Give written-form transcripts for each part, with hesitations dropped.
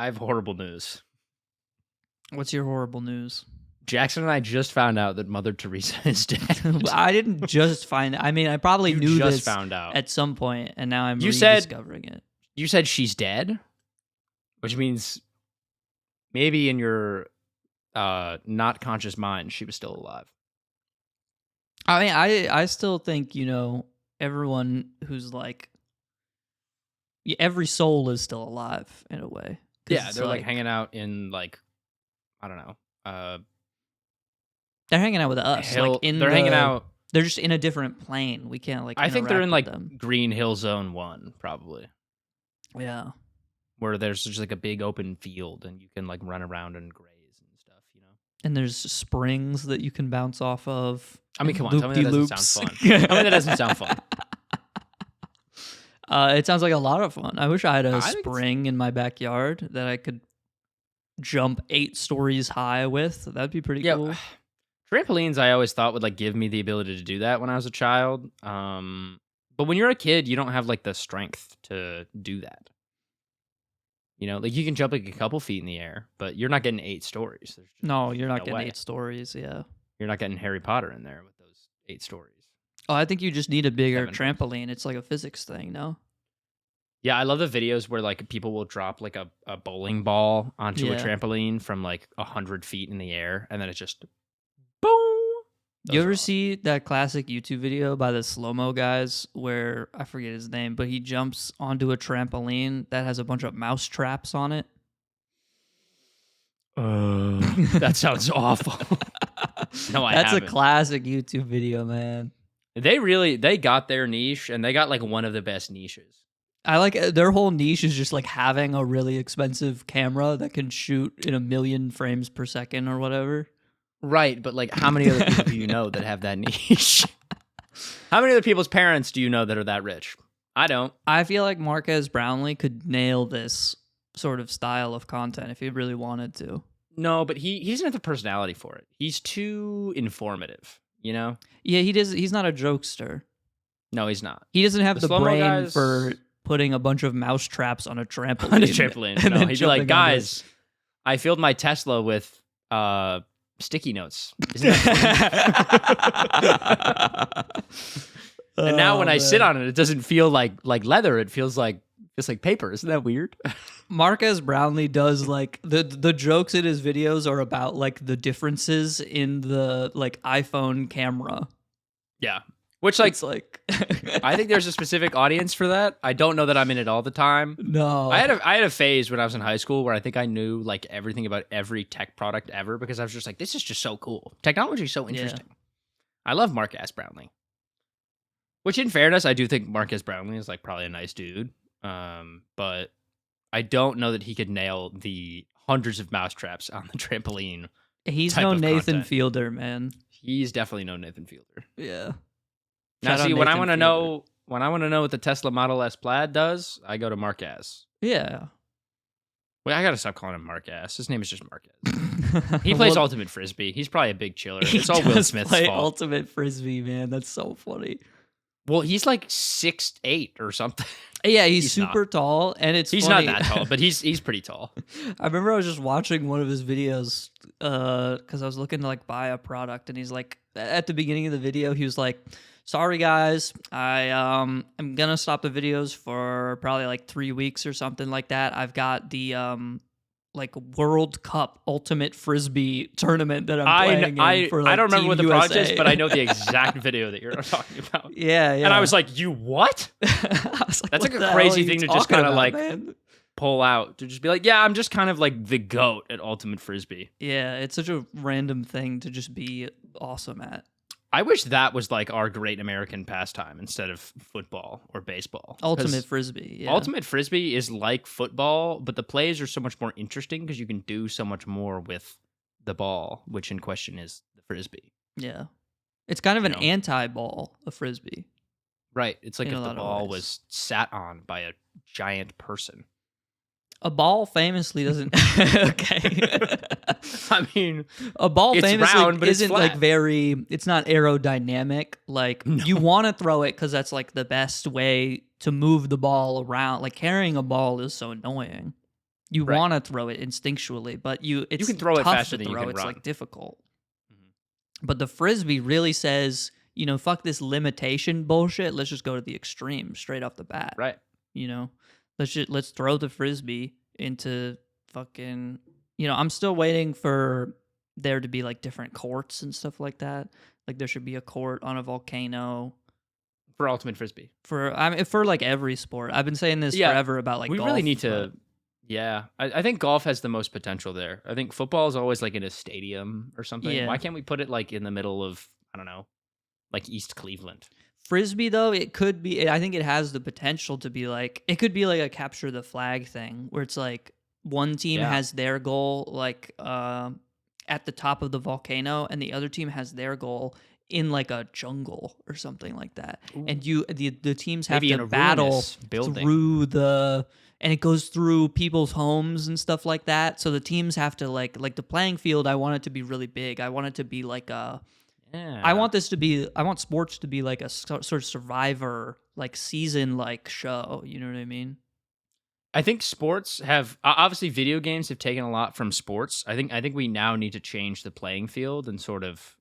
I have horrible news. What's your horrible news? Jackson and I just found out that Mother Teresa is dead. I didn't just find. I mean, I probably knew this found out at some point, and now I'm rediscovering it. You said she's dead, which means maybe in your not conscious mind she was still alive. I mean, I still think, you know, everyone who's like, every soul is still alive in a way. Yeah, they're like hanging out in like, I don't know. They're hanging out with us. They're hanging out. They're just in a different plane. We can't like. I think they're in like them. Green Hill Zone 1, probably. Yeah. Where there's just like a big open field and you can like run around and graze and stuff, you know? And there's springs that you can bounce off of. I mean, come on, tell me that doesn't sound fun. Tell me that doesn't sound fun. It sounds like a lot of fun. I wish I had a spring in my backyard that I could jump 8 stories high with. That'd be pretty cool. Trampolines, I always thought would like give me the ability to do that when I was a child. But when you're a kid, you don't have like the strength to do that. You know, like you can jump like a couple feet in the air, but you're not getting 8 stories. No, you're not getting 8 stories. Yeah, you're not getting Harry Potter in there with those 8 stories. Oh, I think you just need a bigger trampoline. It's like a physics thing, no? Yeah, I love the videos where like people will drop like a bowling ball onto a trampoline from like 100 feet in the air, and then it's just boom. You ever see that classic YouTube video by the slow-mo guys where, I forget his name, but he jumps onto a trampoline that has a bunch of mouse traps on it? That sounds awful. No, I haven't. That's a classic YouTube video, man. They got their niche, and they got like one of the best niches. I like their whole niche is just like having a really expensive camera that can shoot in 1,000,000 frames per second or whatever. Right, but like how many other people do you know that have that niche? How many other people's parents do you know that are that rich? I don't. I feel like Marques Brownlee could nail this sort of style of content if he really wanted to. No, but he doesn't have the personality for it. He's too informative, you know? Yeah, he's not a jokester. No, he's not. He doesn't have the brain for putting a bunch of mouse traps on a trampoline. On a trampoline. No, he'd be like, guys, I filled my Tesla with sticky notes. Isn't that funny? And now when I sit on it, it doesn't feel like leather. It feels like paper. Isn't that weird? Marques Brownlee does like the jokes in his videos are about like the differences in the like iPhone camera. Yeah. Which I think there's a specific audience for that. I don't know that I'm in it all the time. No. I had a phase when I was in high school where I think I knew like everything about every tech product ever because I was just like, this is just so cool. Technology is so interesting. Yeah. I love Marques Brownlee. Which in fairness, I do think Marques Brownlee is like probably a nice dude. But I don't know that he could nail the hundreds of mousetraps on the trampoline. He's no Nathan Fielder, man. He's definitely no Nathan Fielder. Yeah. Now, see, when I want to know what the Tesla Model S Plaid does, I go to Marques. Yeah. Wait, I gotta stop calling him Marques. His name is just Marques. He plays Ultimate Frisbee. He's probably a big chiller. It's all Will Smith's fault. Ultimate Frisbee, man. That's so funny. Well, he's like 6'8" or something. Yeah, he's super tall, and he's funny. Not that tall, but he's pretty tall. I remember I was just watching one of his videos because I was looking to like buy a product, and he's like, at the beginning of the video, he was like, sorry guys, I'm gonna stop the videos for probably like 3 weeks or something like that. I've got the like World Cup Ultimate Frisbee tournament that I'm playing for like I don't remember Team what the USA. project is, but I know the exact video that you're talking about. Yeah. And I was like, you what? I was like, that's like a crazy thing to just kind of like pull out, to just be like, yeah, I'm just kind of like the GOAT at Ultimate Frisbee. Yeah, it's such a random thing to just be awesome at. I wish that was like our great American pastime instead of football or baseball. Ultimate Frisbee. Yeah. Ultimate Frisbee is like football, but the plays are so much more interesting because you can do so much more with the ball, which in question is the Frisbee. Yeah. It's kind of an anti-ball, a Frisbee. Right. It's like if the ball was sat on by a giant person. A ball famously doesn't. Okay. I mean, a ball it's famously round, but isn't it's flat. Like very. It's not aerodynamic. Like you want to throw it because that's like the best way to move the ball around. Like carrying a ball is so annoying. You Right. want to throw it instinctually, but it's can throw it tough faster to than you throw. can It's run. like difficult. Mhm. But the frisbee really says, fuck this limitation bullshit. Let's just go to the extreme straight off the bat. Right. Let's throw the frisbee into fucking. I'm still waiting for there to be like different courts and stuff like that. Like there should be a court on a volcano For ultimate frisbee. for like every sport. I've been saying this Yeah, forever about like we golf, really need but- to. Yeah, I think golf has the most potential there. I think football is always like in a stadium or something. Yeah. Why can't we put it like in the middle of, I don't know, like East Cleveland? Frisbee though, it could be. I think it has the potential to be like it could be like a capture the flag thing where it's like one team Yeah. has their goal like at the top of the volcano, and the other team has their goal in like a jungle or something like that. Ooh. And the teams have Maybe in to a battle ruinous building. through and it goes through people's homes and stuff like that. So the teams have to like the playing field. I want it to be really big. I want it to be like a. Yeah. I want sports to be like a sort of Survivor, like season like show. You know what I mean? I think sports have obviously video games have taken a lot from sports. I think we now need to change the playing field and sort of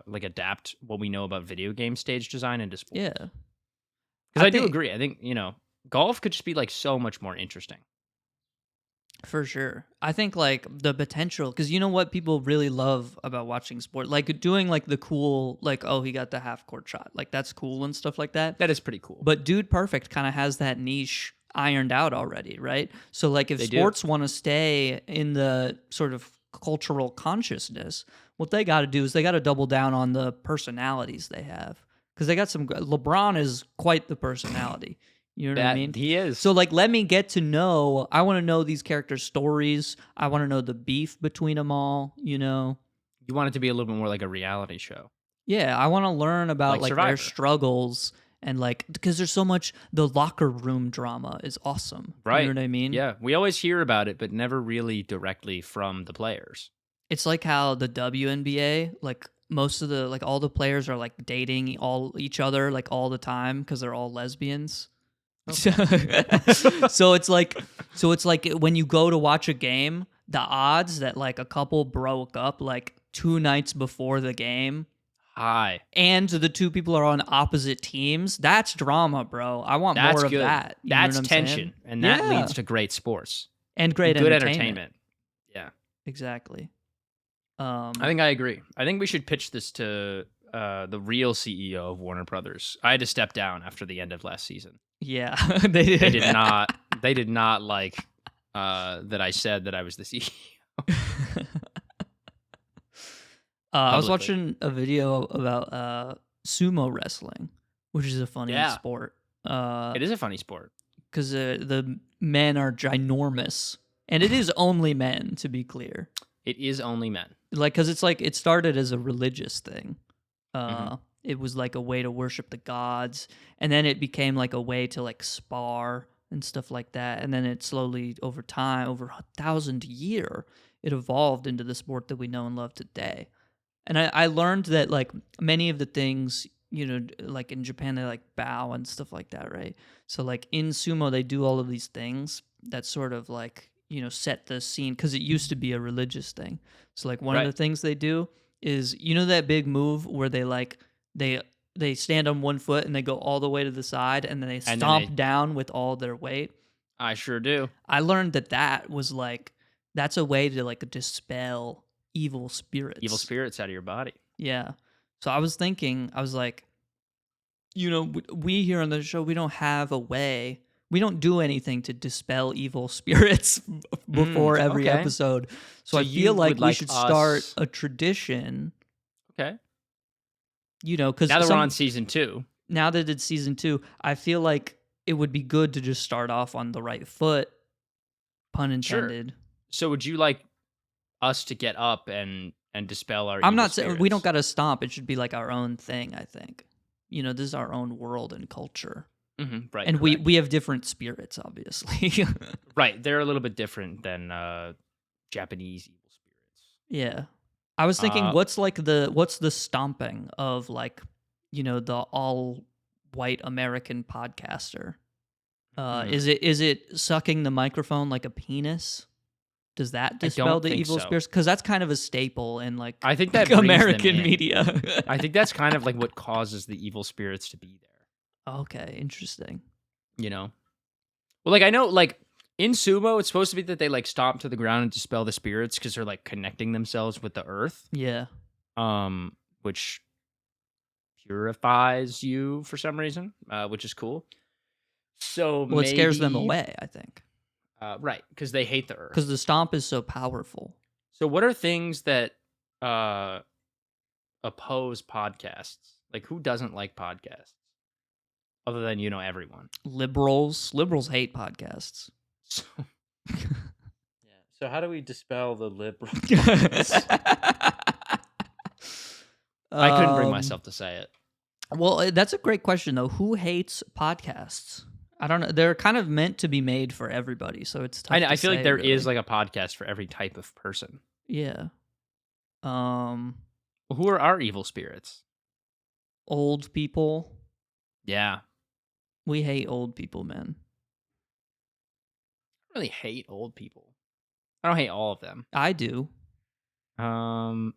like adapt what we know about video game stage design into sports. Yeah. Because I do agree. I think, golf could just be like so much more interesting. For sure. I think like the potential, because you know what people really love about watching sport, like doing like the cool, like, oh, he got the half court shot. Like that's cool and stuff like that. That is pretty cool. But Dude Perfect kind of has that niche ironed out already, right? So like if They do. sports want to stay in the sort of cultural consciousness, what they got to do is they got to double down on the personalities they have. Because they got LeBron is quite the personality. You know what I mean? He is. So, like, let me get to know. I want to know these characters' stories. I want to know the beef between them all. You want it to be a little bit more like a reality show. Yeah, I want to learn about Like their Survivor. struggles and like because there's so much. The locker room drama is awesome. Right. You know what I mean? Yeah, we always hear about it, but never really directly from the players. It's like how the WNBA, like most of the all the players are like dating each other like all the time because they're all lesbians. So it's like when you go to watch a game, the odds that like a couple broke up like 2 nights before the game Hi. and the two people are on opposite teams, that's drama, bro. I want That's more good. of that. You know That's what I'm saying? tension, and that Yeah. leads to great sports. And great good entertainment. Yeah. Exactly. I think I agree. I think we should pitch this to the real CEO of Warner Brothers. I had to step down after the end of last season. Yeah. They did not. They did not like that I said that I was the CEO. I was Publicly. watching a video about sumo wrestling, which is a funny Yeah. sport. It is a funny sport. Because the men are ginormous, and it is only men, to be clear. It is only men. Like, because it's like it started as a religious thing. Mhm. It was like a way to worship the gods, and then it became like a way to like spar and stuff like that. And then it slowly, over time, over 1,000 year, it evolved into the sport that we know and love today. And I learned that like many of the things, like in Japan, they like bow and stuff like that, right? So like in sumo, they do all of these things that sort of like, set the scene because it used to be a religious thing. So like one of Right. the things they do is, that big move where they like, they stand on one foot and they go all the way to the side and then they And then stomp down with all their weight. I sure do. I learned that was like, that's a way to like dispel evil spirits. Evil spirits out of your body. Yeah. So I was like, we here on the show, we don't have a way. We don't do anything to dispel evil spirits before every okay. episode. So So I you feel like would we like should start us- a tradition, Okay. because Now that we're on season 2. now that it's season 2, I feel like it would be good to just start off on the right foot, pun Sure. intended. So would you like us to get up and dispel our I'm evil not saying we spirits? don't got to stomp. It should be like our own thing, I think. This is our own world and culture. Right. And correct. we have different spirits, obviously. Right. They're a little bit different than Japanese evil spirits. Yeah. I was thinking what's the stomping of like, the all white American podcaster? Is it sucking the microphone like a penis? Does that dispel the think evil so. spirits? Because that's kind of a staple in like I think that brings American them in. media. I think that's kind of like what causes the evil spirits to be there. Okay, interesting. You know? Well, like I know, like in sumo, it's supposed to be that they like stomp to the ground and dispel the spirits because they're like connecting themselves with the earth. Yeah. Which purifies you for some reason, which is cool. So Well, it scares them away, I think. Right, because they hate the earth. Because the stomp is so powerful. So what are things that oppose podcasts? Like, who doesn't like podcasts? Other than, everyone. Liberals hate podcasts. So, yeah. So how do we dispel the liberals? I couldn't bring myself to say it. Well, that's a great question, though. Who hates podcasts? I don't know. They're kind of meant to be made for everybody, so it's tough. I feel like there really is like a podcast for every type of person. Yeah. Well, who are our evil spirits? Old people. Yeah. We hate old people, man. I don't really hate old people. I don't hate all of them. I do. I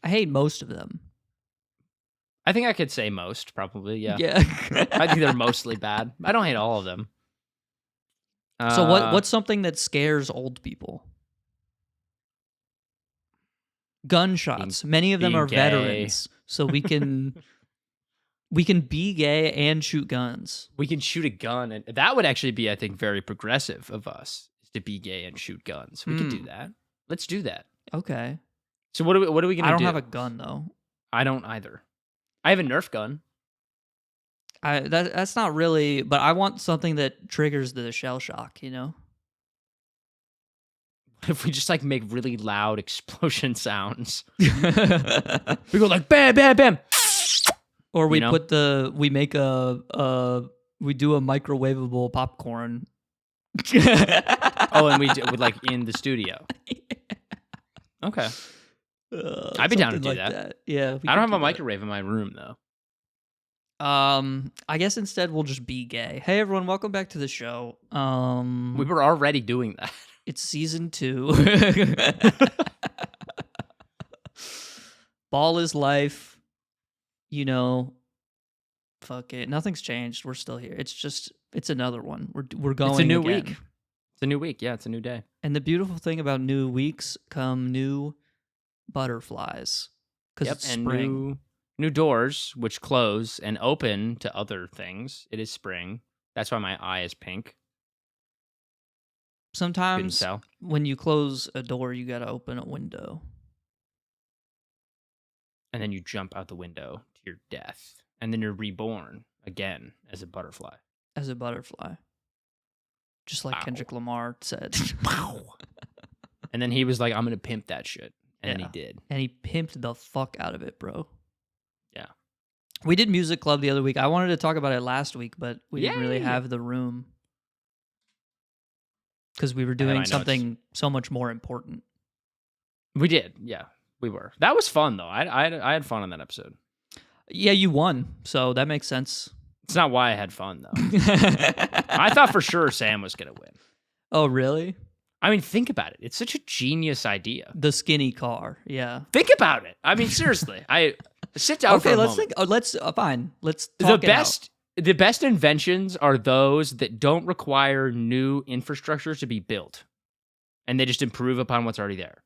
hate most of them. I think I could say most, probably, yeah. Yeah. I think they're mostly bad. I don't hate all of them. So what's something that scares old people? Gunshots. Many of them are gay. veterans, so we can be gay and shoot guns. We can shoot a gun, and that would actually be, I think, very progressive of us, is to be gay and shoot guns. We could do that. Let's do that. Okay. So what are we going to do? I don't have a gun though. I don't either. I have a Nerf gun. That's not really, but I want something that triggers the shell shock, If we just like make really loud explosion sounds, we go like bam, bam, bam, or we we do a microwavable popcorn. Oh, and we do with like in the studio. Okay. I'd be down to do like that. Yeah. I don't have a microwave in my room though. I guess instead we'll just be gay. Hey everyone, welcome back to the show. We were already doing that. It's season 2. Ball is life. Fuck it. Nothing's changed. We're still here. It's another one. We're going. It's a new again. week. It's a new week. Yeah, it's a new day. And the beautiful thing about new weeks come new butterflies. Because it's spring. New doors, which close and open to other things. It is spring. That's why my eye is pink. Sometimes when you close a door, you got to open a window. And then you jump out the window to your death. And then you're reborn again as a butterfly. As a butterfly. Just like Kendrick Lamar said. And then he was like, I'm going to pimp that shit. And then he did. And he pimped the fuck out of it, bro. Yeah. We did music club the other week. I wanted to talk about it last week, but we didn't really have the room. Because we were doing something so much more important. We did. Yeah, we were. That was fun, though. I had fun on that episode. Yeah, you won. So that makes sense. It's not why I had fun, though. I thought for sure Sam was going to win. Oh, really? I mean, think about it. It's such a genius idea. The skinny car. Yeah. Think about it. I mean, seriously. Sit down for a moment. Fine. Let's talk The best inventions are those that don't require new infrastructure to be built. And they just improve upon what's already there.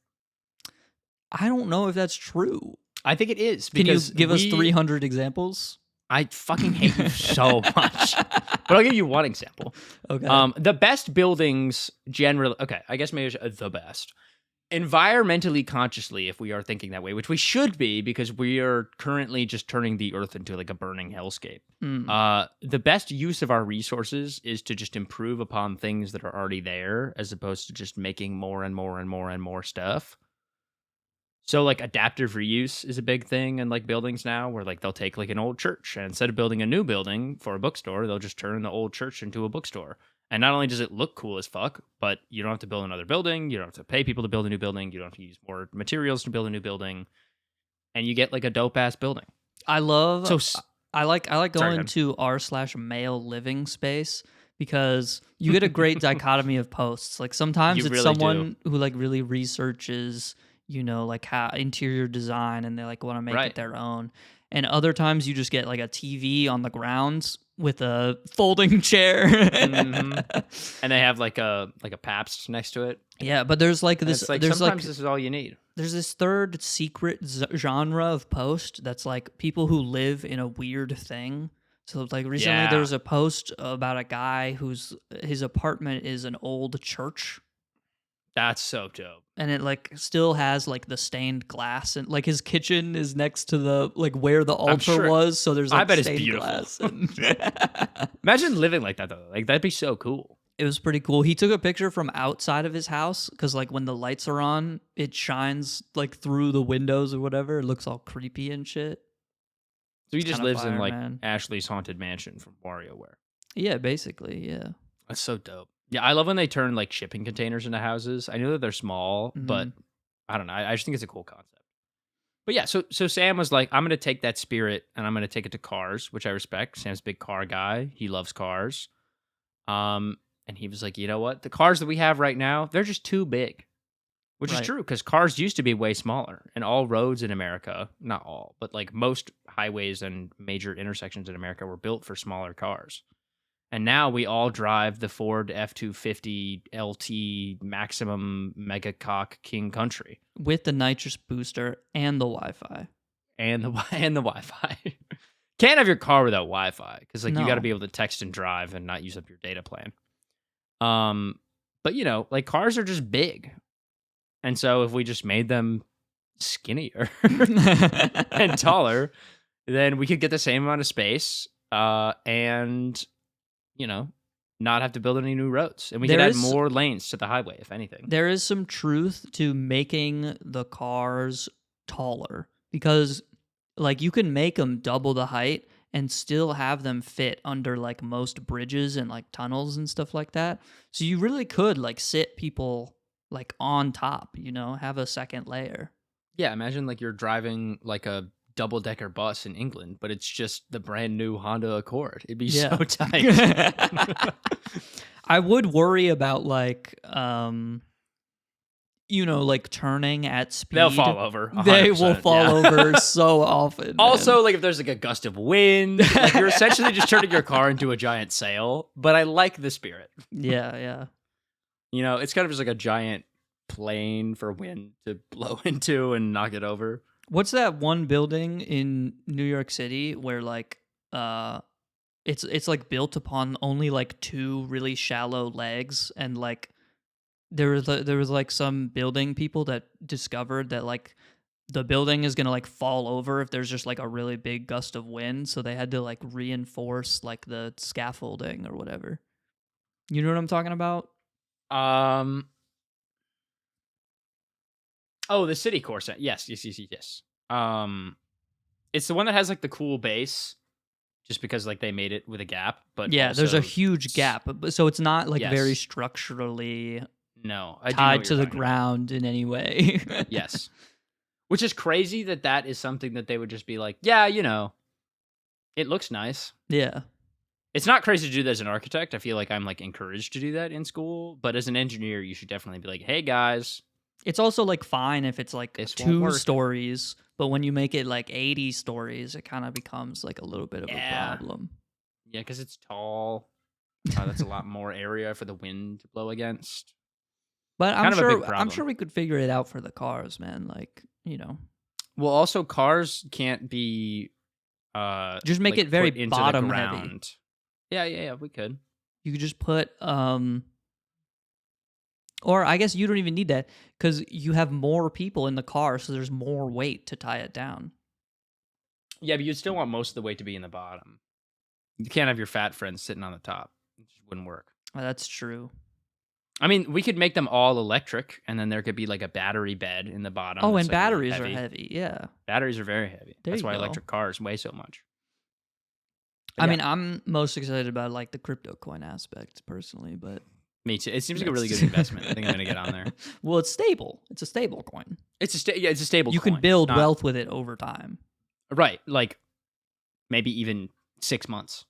I don't know if that's true. I think it is. Can you give us 300 examples? I fucking hate you so much. But I'll give you one example. Okay. The best buildings generally... Okay, I guess maybe the best. Environmentally consciously, if we are thinking that way, which we should be because we are currently just turning the earth into like a burning hellscape. The best use of our resources is to just improve upon things that are already there as opposed to just making more and more and more and more stuff. So like adaptive reuse is a big thing in like buildings now where like they'll take like an old church and instead of building a new building for a bookstore, they'll just turn the old church into a bookstore. And not only does it look cool as fuck, but you don't have to build another building. You don't have to pay people to build a new building. You don't have to use more materials to build a new building. And you get like a dope ass building. I like going to r/male living space because you get a great dichotomy of posts. Like sometimes You it's really someone who like really researches, you know, like how interior design and they like want to make Right. it their own. And other times you just get like a TV on the grounds with a folding chair. And they have like a Pabst next to it. Yeah, but there's like And this. it's like There's sometimes like this is all you need. there's this third secret genre of post that's like people who live in a weird thing. So like recently Yeah. there was a post about a guy whose his apartment is an old church, That's so dope. and it like still has like the stained glass, and like his kitchen is next to the like where the altar sure- was, so there's I like bet it's stained beautiful. glass. And Imagine living like that though. Like that'd be so cool. it was pretty cool. He took a picture from outside of his house because like when the lights are on, it shines like through the windows or whatever. It looks all creepy and shit. So he It's just kinda lives in fire, like man. Ashley's haunted mansion from WarioWare. Yeah, basically, yeah. That's so dope. Yeah, I love when they turn like shipping containers into houses. I know that they're small, but I don't know. I just think it's a cool concept. But yeah, so Sam was like, I'm gonna take that spirit and I'm gonna take it to cars, which I respect. Sam's a big car guy. He loves cars. And he was like, you know what? The cars that we have right now, they're just too big. Which is Right. true, because cars used to be way smaller. And all roads in America, not all, but like most highways and major intersections in America were built for smaller cars. And now we all drive the Ford F-250 LT Maximum Mega Cock King Country. With the nitrous booster and the Wi-Fi. And the Wi-Fi. Can't have your car without Wi-Fi, because like you got to No. be able to text and drive and not use up your data plan. But you know, like cars are just big. And so if we just made them skinnier and taller, then we could get the same amount of space and, you know, not have to build any new roads. And we could There add is- more lanes to the highway, if anything. There is some truth to making the cars taller because like you can make them double the height and still have them fit under like most bridges and like tunnels and stuff like that. So you really could like sit people like on top, you know, have a second layer. Yeah, imagine like you're driving like a double-decker bus in England, but it's just the brand new Honda Accord. It'd be so tight. I would worry about like you know, like turning at speed. They'll fall over. They will 100%, fall yeah. over so often. man. Also, like if there's like a gust of wind, like you're essentially just turning your car into a giant sail. But I like the spirit. yeah. You know, it's kind of just like a giant plane for wind to blow into and knock it over. What's that one building in New York City where like it's like built upon only like two really shallow legs, and like there was like some building people that discovered that like the building is gonna like fall over if there's just like a really big gust of wind, so they had to like reinforce like the scaffolding or whatever. You know what I'm talking about? Oh, the city core set. Yes. It's the one that has like the cool base, just because like they made it with a gap. But Yeah, there's a also- huge gap, so it's not like very Yes. structurally No, I do know tied what to you're the talking about. ground in any way. Yes. Which is crazy that is something that they would just be like, yeah, you know, it looks nice. Yeah. It's not crazy to do that as an architect. I feel like I'm like encouraged to do that in school, but as an engineer, you should definitely be like, hey guys, It's also like fine if it's like This won't 2 work. stories, but when you make it like 80 stories, it kind of becomes like a little bit of Yeah. a problem. yeah, because it's tall. That's a lot more area for the wind to blow against. But Kind of a big I'm problem. sure we could figure it out for the cars, man. Like, you know, Well, also cars can't be just make like, it very put into the bottom heavy. ground. Yeah, we could. You could just put or I guess you don't even need that cuz you have more people in the car, so there's more weight to tie it down. Yeah, but you'd still want most of the weight to be in the bottom. You can't have your fat friends sitting on the top. It just wouldn't work. That's true. I mean, we could make them all electric, and then there could be like a battery bed in the bottom. Oh, that's, and like, really batteries are heavy. Yeah. Batteries are very heavy. There That's you why go. electric cars weigh so much. But I yeah, mean, I'm most excited about like the crypto coin aspect personally, but me too. It seems like a really good investment. I think I'm gonna get on there. Well, it's stable. It's a stable coin. It's a stable. You coin. can build It's not- wealth with it over time. right? Like maybe even 6 months.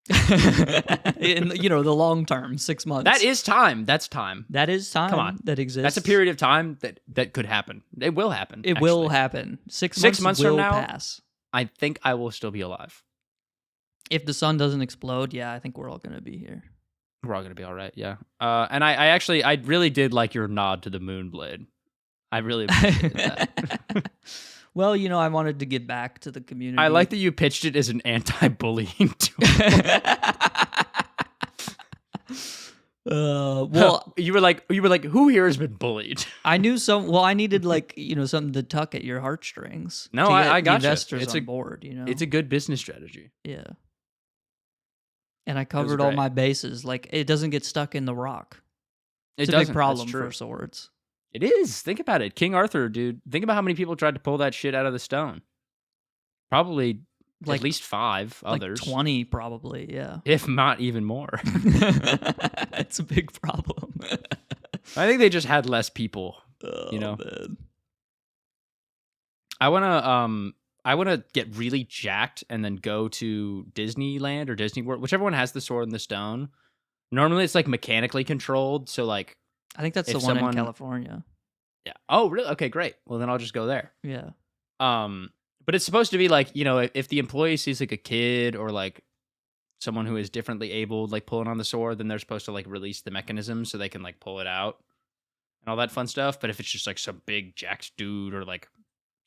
In the long term, 6 months. That is time. That's time. That is time. Come on. That exists. That's a period of time that could happen. It will happen. It will happen. 6 6 months months from will now, pass. I think I will still be alive. If the sun doesn't explode, yeah, I think we're all gonna be here. We're all gonna be all right. Yeah. And I really did like your nod to the moonblade. I really appreciated that. Well, I wanted to give back to the community. I like that you pitched it as an anti-bullying tool. Well, you were like, who here has been bullied? I knew some. Well, I needed something to tuck at your heartstrings. No, to get I got the investors it's on board. It's a good business strategy. Yeah. And I covered all my bases. Like, it doesn't get stuck in the rock. It's a big problem for swords. It is. Think about it. King Arthur, dude. Think about how many people tried to pull that shit out of the stone. Probably at least 5 others. 20 probably, yeah. If not even more. It's a big problem. I think they just had less people, Man. I want to get really jacked and then go to Disneyland or Disney World, whichever one has the sword and the stone. Normally it's like mechanically controlled, so like I think that's the one in California. Yeah. Oh, really? Okay, great. Well, then I'll just go there. Yeah. But it's supposed to be like, if the employee sees like a kid or like someone who is differently abled, like pulling on the sword, then they're supposed to like release the mechanism so they can like pull it out and all that fun stuff. But if it's just like some big jacked dude or like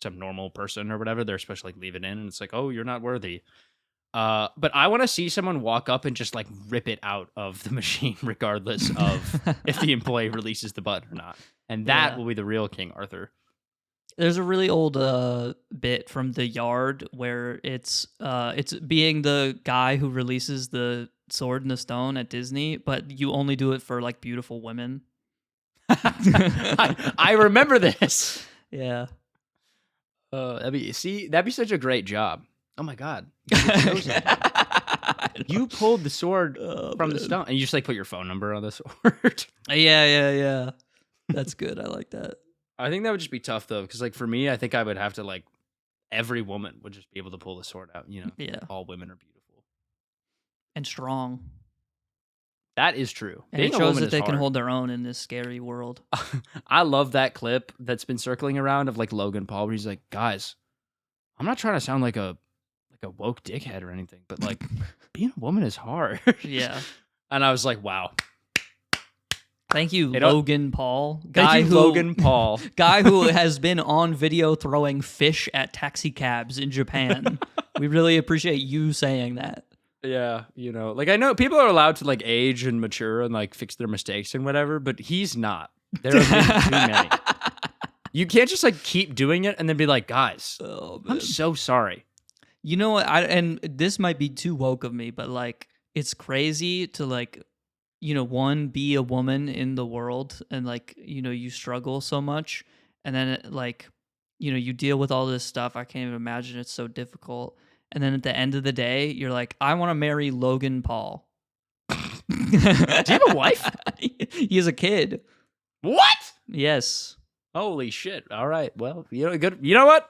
some normal person or whatever, they're supposed to like leave it in, and it's like, oh, you're not worthy. But I want to see someone walk up and just like rip it out of the machine, regardless of if the employee releases the button or not. And that will be the real King Arthur. There's a really old bit from The Yard where it's being the guy who releases the sword and the stone at Disney, but you only do it for like beautiful women. I remember this. Yeah. That'd be such a great job. Oh my god. You pulled the sword from the stone and you just like put your phone number on the sword. Yeah. That's good. I like that. I think that would just be tough though, because like for me, I think I would have to like every woman would just be able to pull the sword out. Yeah. All women are beautiful and strong. That is true. And it shows that they can hold their own in this scary world. I love that clip that's been circling around of like Logan Paul, where he's like, guys, I'm not trying to sound like a woke dickhead or anything, but like being a woman is hard. Yeah. And I was like, wow. Thank you, Logan Paul. Logan Paul. Guy who has been on video throwing fish at taxi cabs in Japan. We really appreciate you saying that. Yeah, like I know people are allowed to like age and mature and like fix their mistakes and whatever, but he's not. There have been too many. You can't just like keep doing it and then be like, guys, I'm so sorry. You know what? And this might be too woke of me, but like it's crazy to like, one, be a woman in the world and like, you struggle so much. And then like, you deal with all this stuff. I can't even imagine it's so difficult. And then at the end of the day, you're like, I want to marry Logan Paul. Do you have a wife? He has a kid. What? Yes. Holy shit. All right. Well, good. You know what?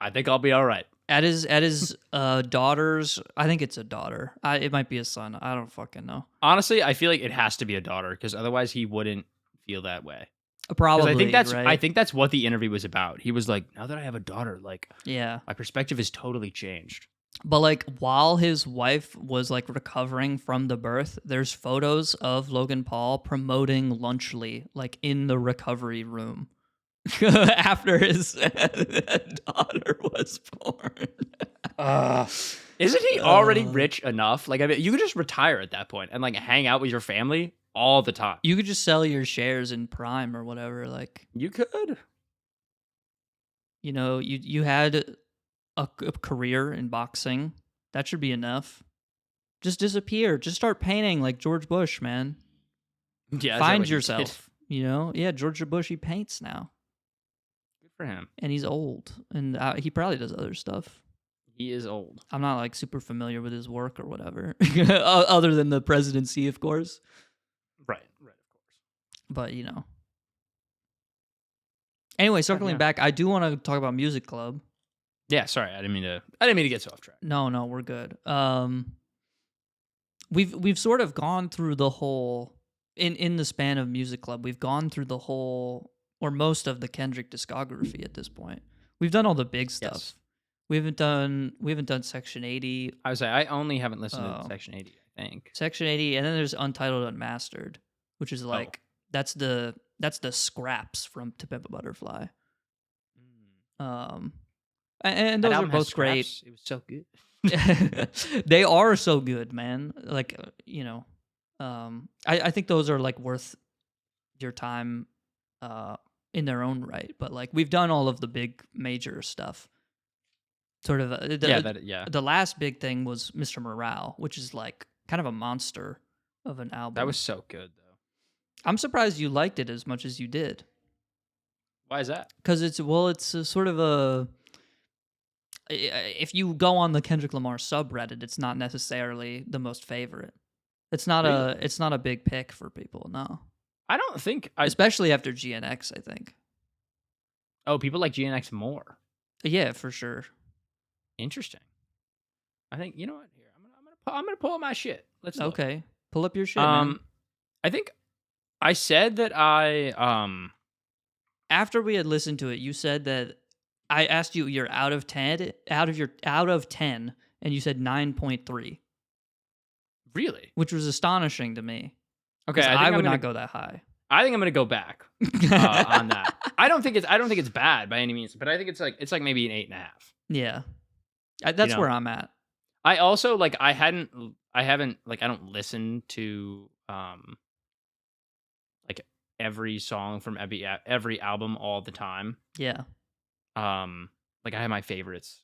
I think I'll be all right. At his daughter's, I think it's a daughter. It might be a son. I don't fucking know. Honestly, I feel like it has to be a daughter because otherwise he wouldn't feel that way. Probably. I think that's what the interview was about. He was like, now that I have a daughter, like, yeah, my perspective has totally changed. But like while his wife was like recovering from the birth, there's photos of Logan Paul promoting Lunchly like in the recovery room. After his daughter was born. Isn't he already rich enough? Like, I mean, you could just retire at that point and like hang out with your family all the time. You could just sell your shares in Prime or whatever. Like, you could. You had a career in boxing. That should be enough. Just disappear. Just start painting like George Bush, man. Yeah, find yourself. Yeah, George Bush, he paints now. For him. And he's old. And he probably does other stuff. He is old. I'm not like super familiar with his work or whatever. Other than the presidency, of course. Right, of course. But, Anyway, circling back, I do want to talk about Music Club. Yeah, sorry. I didn't mean to get so off track. No, we're good. we've sort of gone through the whole in the span of Music Club. We've gone through the whole or most of the Kendrick discography at this point. We've done all the big stuff. Yes. We haven't done Section 80. I would say I only haven't listened to Section 80, I think. Section 80, and then there's Untitled Unmastered, which is like that's the scraps from To Pimp a Butterfly. And those are both great. It was so good. They are so good, man. Like I think those are like worth your time in their own right. But like we've done all of the big major stuff. Sort of the last big thing was Mr. Morale, which is like kind of a monster of an album. That was so good though. I'm surprised you liked it as much as you did. Why is that? Because it's a sort of a. If you go on the Kendrick Lamar subreddit, it's not necessarily the most favorite. It's not a big pick for people. No, I don't think. Especially after GNX, I think. Oh, people like GNX more. Yeah, for sure. Interesting. I think you know what? Here, I'm gonna pull up my shit. Let's look. Okay. Pull up your shit. Man. I think I said that after we had listened to it, you said that I asked you you're out of 10, and you said 9.3. Really? Which was astonishing to me. Okay, I would not go that high. I think I'm gonna go back on that. I don't think it's bad by any means, but I think it's like maybe an 8.5. Yeah, that's where I'm at. I also I don't listen to every song from every album all the time. Yeah. I have my favorites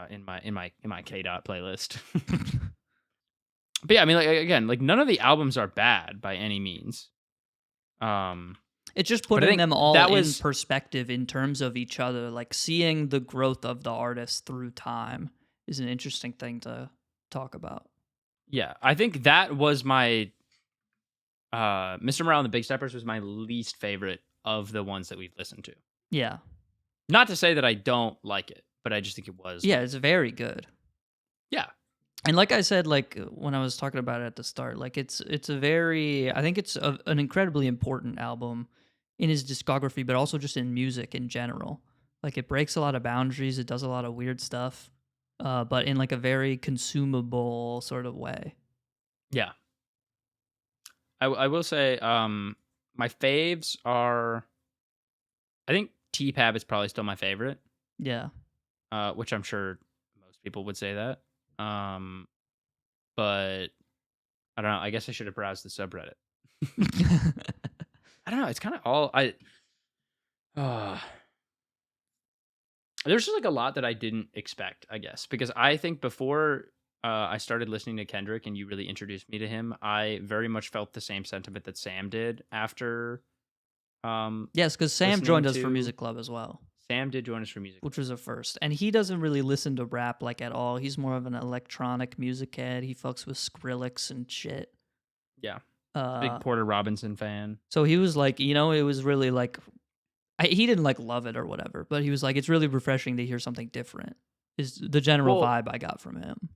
in my K-Dot playlist. But yeah, I mean again, none of the albums are bad by any means. It's just putting them all in perspective in terms of each other, like seeing the growth of the artist through time is an interesting thing to talk about. Yeah, I think that was my Mr. Morale and the Big Steppers was my least favorite of the ones that we've listened to. Yeah. Not to say that I don't like it, but I just think it was. Yeah, it's very good. Yeah. And like I said, when I was talking about it at the start, it's a very, I think it's an incredibly important album in his discography, but also just in music in general. It breaks a lot of boundaries. It does a lot of weird stuff, but in a very consumable sort of way. Yeah. I will say my faves are, I think T-Pab is probably still my favorite. Yeah. Which I'm sure most people would say that. But I don't know. I guess I should have browsed the subreddit. I don't know. It's kind of all there's just a lot that I didn't expect, I guess, because I think before I started listening to Kendrick and you really introduced me to him, I very much felt the same sentiment that Sam did after. Yes, because Sam joined us for Music Club as well. Sam did join us for Music Club. Which was a first. And he doesn't really listen to rap at all. He's more of an electronic music head. He fucks with Skrillex and shit. Yeah. Big Porter Robinson fan. So he was it was really he didn't love it or whatever, but he was it's really refreshing to hear something different, is the general vibe I got from him.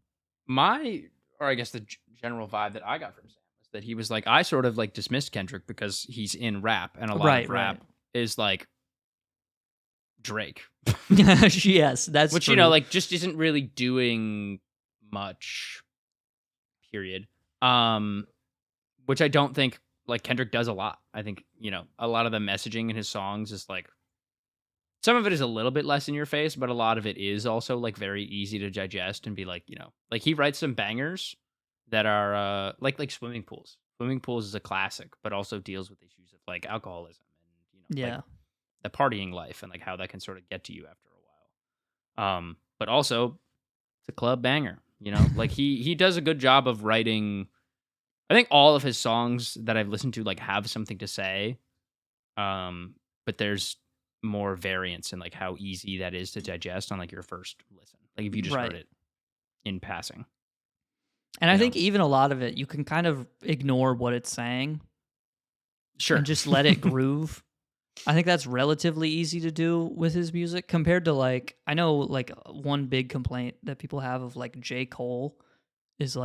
The general vibe that I got from Sam was that he was I sort of dismissed Kendrick because he's in rap, and a lot of rap is Drake. Yes, that's which true. Just isn't really doing much. Period. Which I don't think Kendrick does a lot. I think a lot of the messaging in his songs is some of it is a little bit less in your face, but a lot of it is also very easy to digest and be he writes some bangers that are like Swimming Pools. Swimming Pools is a classic, but also deals with issues of alcoholism and the partying life and how that can sort of get to you after a while. But also it's a club banger, he does a good job of writing. I think all of his songs that I've listened to have something to say. But there's more variance in how easy that is to digest on your first listen. If you just heard it in passing. And I think even a lot of it, you can kind of ignore what it's saying. Sure. And just let it groove. I think that's relatively easy to do with his music compared to I know one big complaint that people have of J. Cole is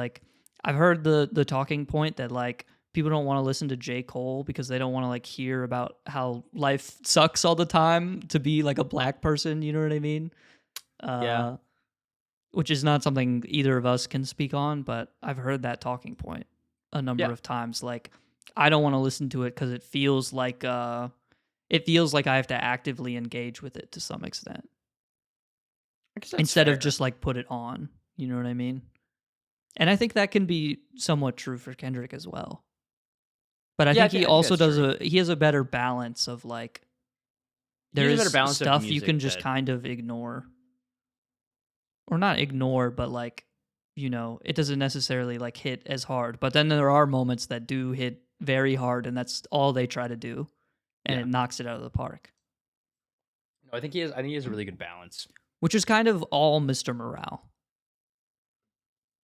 I've heard the talking point that like people don't want to listen to J. Cole because they don't want to like hear about how life sucks all the time to be like a black person. You know what I mean? Yeah. Which is not something either of us can speak on, but I've heard that talking point a number of times. Like, I don't want to listen to it because it feels like I have to actively engage with it to some extent instead of just like put it on. You know what I mean? And I think that can be somewhat true for Kendrick as well. But I think he also he has a better balance of like there's stuff you can just kind of ignore. Or not ignore, but like, you know, it doesn't necessarily like hit as hard. But then there are moments that do hit very hard, and that's all they try to do, and it knocks it out of the park. No, I think he has a really good balance, which is kind of all Mr. Morale.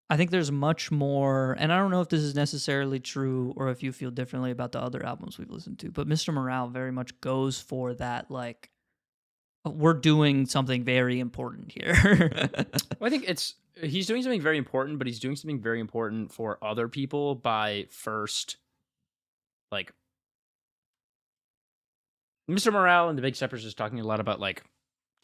I think there's much more, and I don't know if this is necessarily true or if you feel differently about the other albums we've listened to, but Mr. Morale very much goes for that, like, we're doing something very important here. Well, I think he's doing something very important, but he's doing something very important for other people by first, like, Mr. Morale and the Big Steppers is talking a lot about like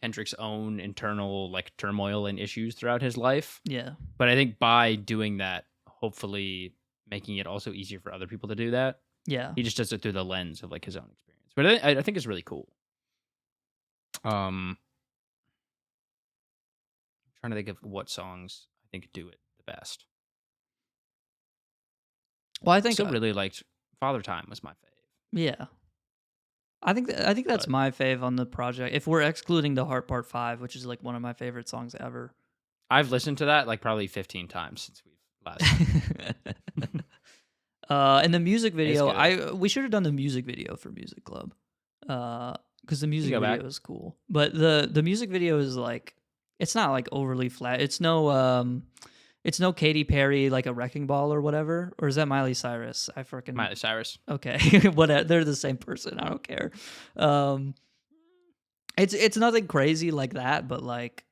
Kendrick's own internal like turmoil and issues throughout his life. Yeah. But I think by doing that, hopefully making it also easier for other people to do that. Yeah. He just does it through the lens of like his own experience. But I think it's really cool. I'm trying to think of what songs I think do it the best. Well, I think still really liked Father Time was my fave. Yeah. I think that's my fave on the project. If we're excluding the Heart Part 5, which is like one of my favorite songs ever. I've listened to that like probably 15 times since we've last and the music video, we should have done the music video for Music Club. Because the music video is cool. But the music video is like, it's not like overly flat. It's no Katy Perry, like a Wrecking Ball or whatever. Or is that Miley Cyrus? Miley Cyrus. Okay. Whatever. They're the same person. I don't care. It's nothing crazy like that, but like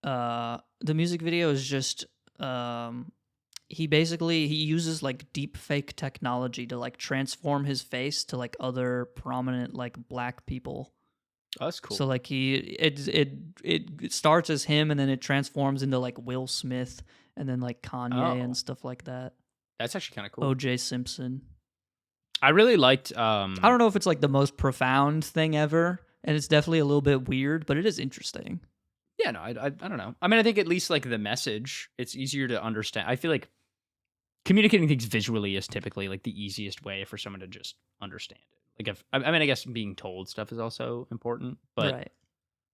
the music video is just he uses like deep fake technology to like transform his face to like other prominent like black people. Oh, that's cool. So like it starts as him and then it transforms into like Will Smith and then like Kanye and stuff like that. That's actually kind of cool. O.J. Simpson. I really liked. I don't know if it's like the most profound thing ever, and it's definitely a little bit weird, but it is interesting. Yeah, no, I don't know. I mean, I think at least like the message, it's easier to understand. I feel like communicating things visually is typically like the easiest way for someone to just understand it. Like I guess being told stuff is also important, but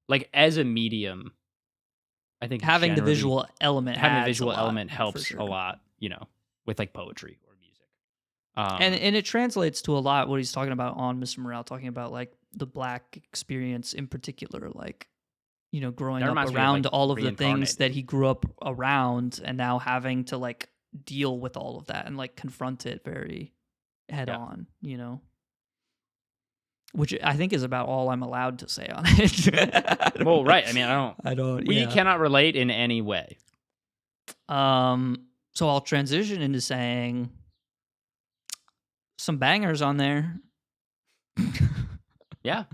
like as a medium, I think having the visual element helps a lot, you know, with like poetry or music. And it translates to a lot what he's talking about on Mr. Morale, talking about like the black experience in particular, like, you know, growing up around like all of the things that he grew up around and now having to like deal with all of that and like confront it very head on, you know. Which I think is about all I'm allowed to say on it. Well, right. I mean, I don't. We cannot relate in any way. So I'll transition into saying some bangers on there. Yeah.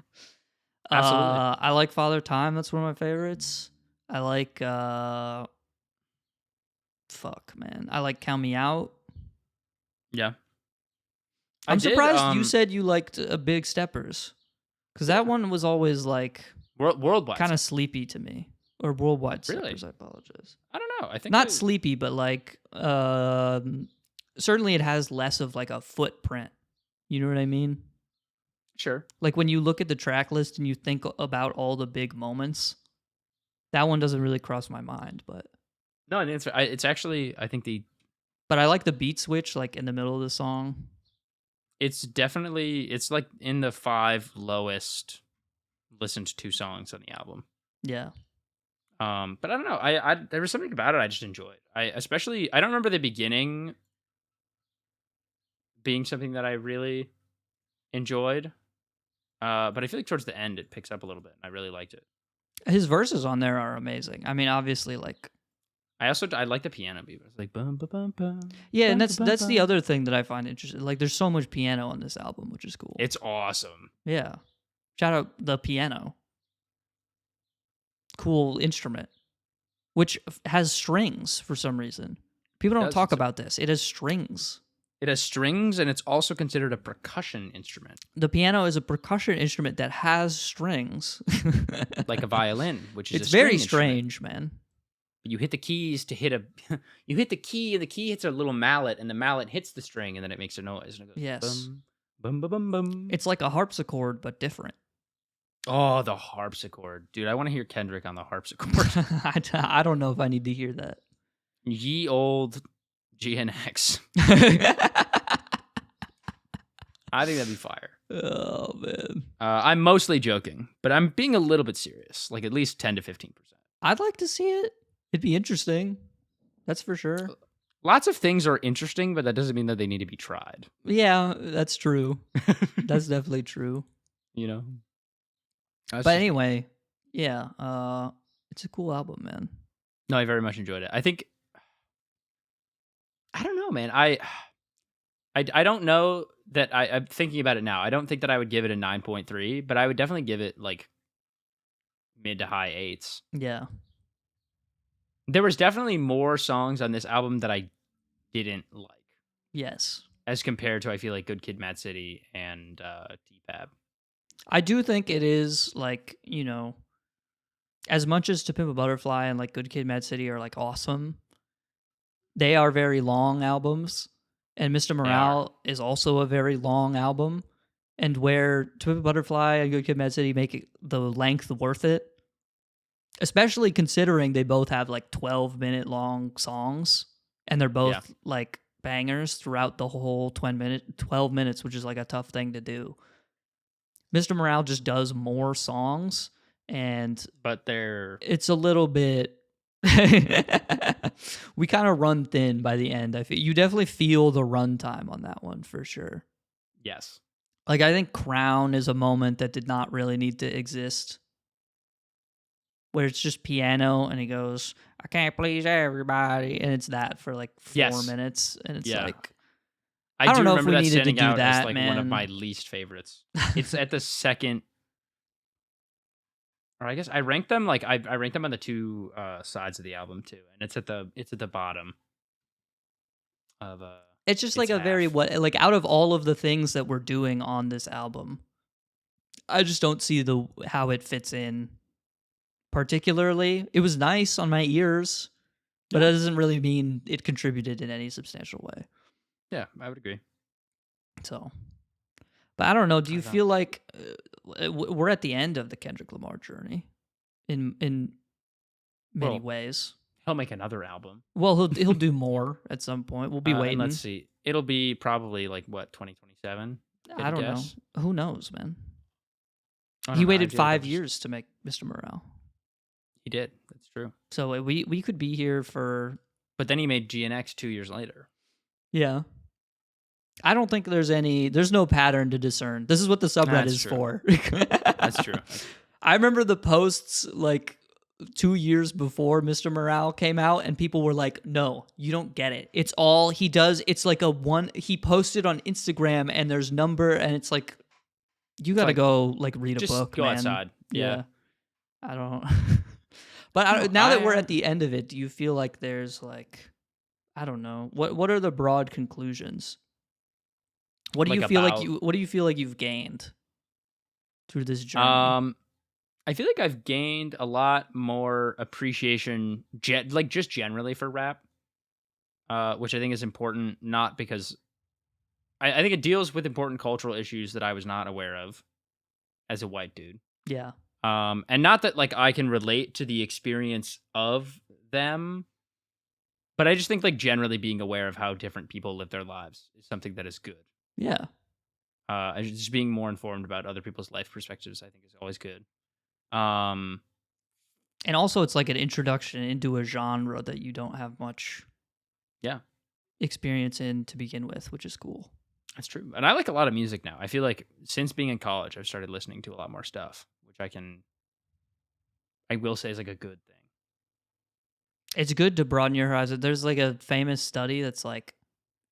Absolutely. I like Father Time. That's one of my favorites. I like I like Count Me Out. Yeah. I'm surprised you said you liked Big Steppers, because that one was always like worldwide, kind of sleepy to me, or Worldwide Steppers. I apologize. I don't know. I think not sleepy, but like certainly it has less of like a footprint. You know what I mean? Sure. Like when you look at the track list and you think about all the big moments, that one doesn't really cross my mind. But no, it's actually I think But I like the beat switch like in the middle of the song. It's like in the 5 lowest listened to songs on the album. Yeah. But I don't know. I there was something about it I just enjoyed. I don't remember the beginning being something that I really enjoyed. But I feel like towards the end it picks up a little bit. I really liked it. His verses on there are amazing. I mean, obviously, like I like the piano beat. It's like bum, bum, bum, bum, Yeah, and bum, that's bum, the bum. other thing that I find interesting. Like, there's so much piano on this album, which is cool. It's awesome. Yeah. Shout out the piano. Cool instrument, which has strings for some reason. People don't talk about this. It has strings. It has strings, and it's also considered a percussion instrument, The piano is a percussion instrument that has strings. like a violin, which is it's a string very instrument. strange, man. You hit the keys to hit a. You hit the key, and the key hits a little mallet, and the mallet hits the string, and then it makes a noise. And it goes, Yes. bum, bum, bum, bum, bum. It's like a harpsichord, but different. Oh, the harpsichord. Dude, I want to hear Kendrick on the harpsichord. I don't know if I need to hear that. Ye old GNX. I think that'd be fire. Oh, man. I'm mostly joking, but I'm being a little bit serious, like at least 10 to 15%. I'd like to see it. It'd be interesting. That's for sure. Lots of things are interesting, but that doesn't mean that they need to be tried. Yeah, that's true. That's definitely true. You know? But anyway, yeah, it's a cool album, man. No, I very much enjoyed it. I think, I don't know, man. I don't know that I'm thinking about it now. I don't think that I would give it a 9.3, but I would definitely give it like mid to high 8s. Yeah. There was definitely more songs on this album that I didn't like. Yes. As compared to, I feel like, Good Kid, Mad City and T-Pab. I do think it is, like, you know, as much as To Pimp a Butterfly and, like, Good Kid, Mad City are, like, awesome, they are very long albums, and Mr. Morale is also a very long album, and where To Pimp a Butterfly and Good Kid, Mad City make it, the length worth it, especially considering they both have, like, 12-minute long songs, and they're both, like, bangers throughout the whole 12 minutes, which is, like, a tough thing to do. Mr. Morale just does more songs, but it's a little bit we kind of run thin by the end. You definitely feel the runtime on that one for sure. Yes. Like, I think Crown is a moment that did not really need to exist, where it's just piano and he goes, I can't please everybody, and it's that for like 4 minutes, and it's like, I don't know if we needed to do that, as like man. one of my least favorites. It's at the second, or I guess I ranked them like I ranked them on the two sides of the album too, and it's at the bottom of It's just like a very like out of all of the things that we're doing on this album, I just don't see how it fits in. Particularly, it was nice on my ears, but that doesn't really mean it contributed in any substantial way. Yeah, I would agree. So, but I don't know. Do you feel like we're at the end of the Kendrick Lamar journey in many ways? He'll make another album. Well, he'll do more at some point. We'll be waiting. Let's see. It'll be probably like what, 2027? I don't know. Who knows, man? He waited 5 years to make Mr. Morale. He did. That's true. So we could be here for. But then he made GNX 2 years later. Yeah. I don't think there's no pattern to discern. This is what the subreddit is for. That's true. I remember the posts like 2 years before Mr. Morale came out, and people were like, no, you don't get it. It's all he does. It's like he posted on Instagram, and there's number, and it's like, you got to go like read a book, go man. outside. Yeah. I don't. But now that we're at the end of it, do you feel like there's like, I don't know, what are the broad conclusions? What do you feel like what do you feel like you've gained through this journey? I feel like I've gained a lot more appreciation, like just generally for rap, which I think is important. Not because I think it deals with important cultural issues that I was not aware of as a white dude. Yeah. And not that like I can relate to the experience of them, but I just think like generally being aware of how different people live their lives is something that is good. Yeah. Just being more informed about other people's life perspectives, I think, is always good. And also it's like an introduction into a genre that you don't have much experience in to begin with, which is cool. That's true. And I like a lot of music now. I feel like since being in college, I've started listening to a lot more stuff, which I will say is like a good thing. It's good to broaden your horizon. There's like a famous study that's like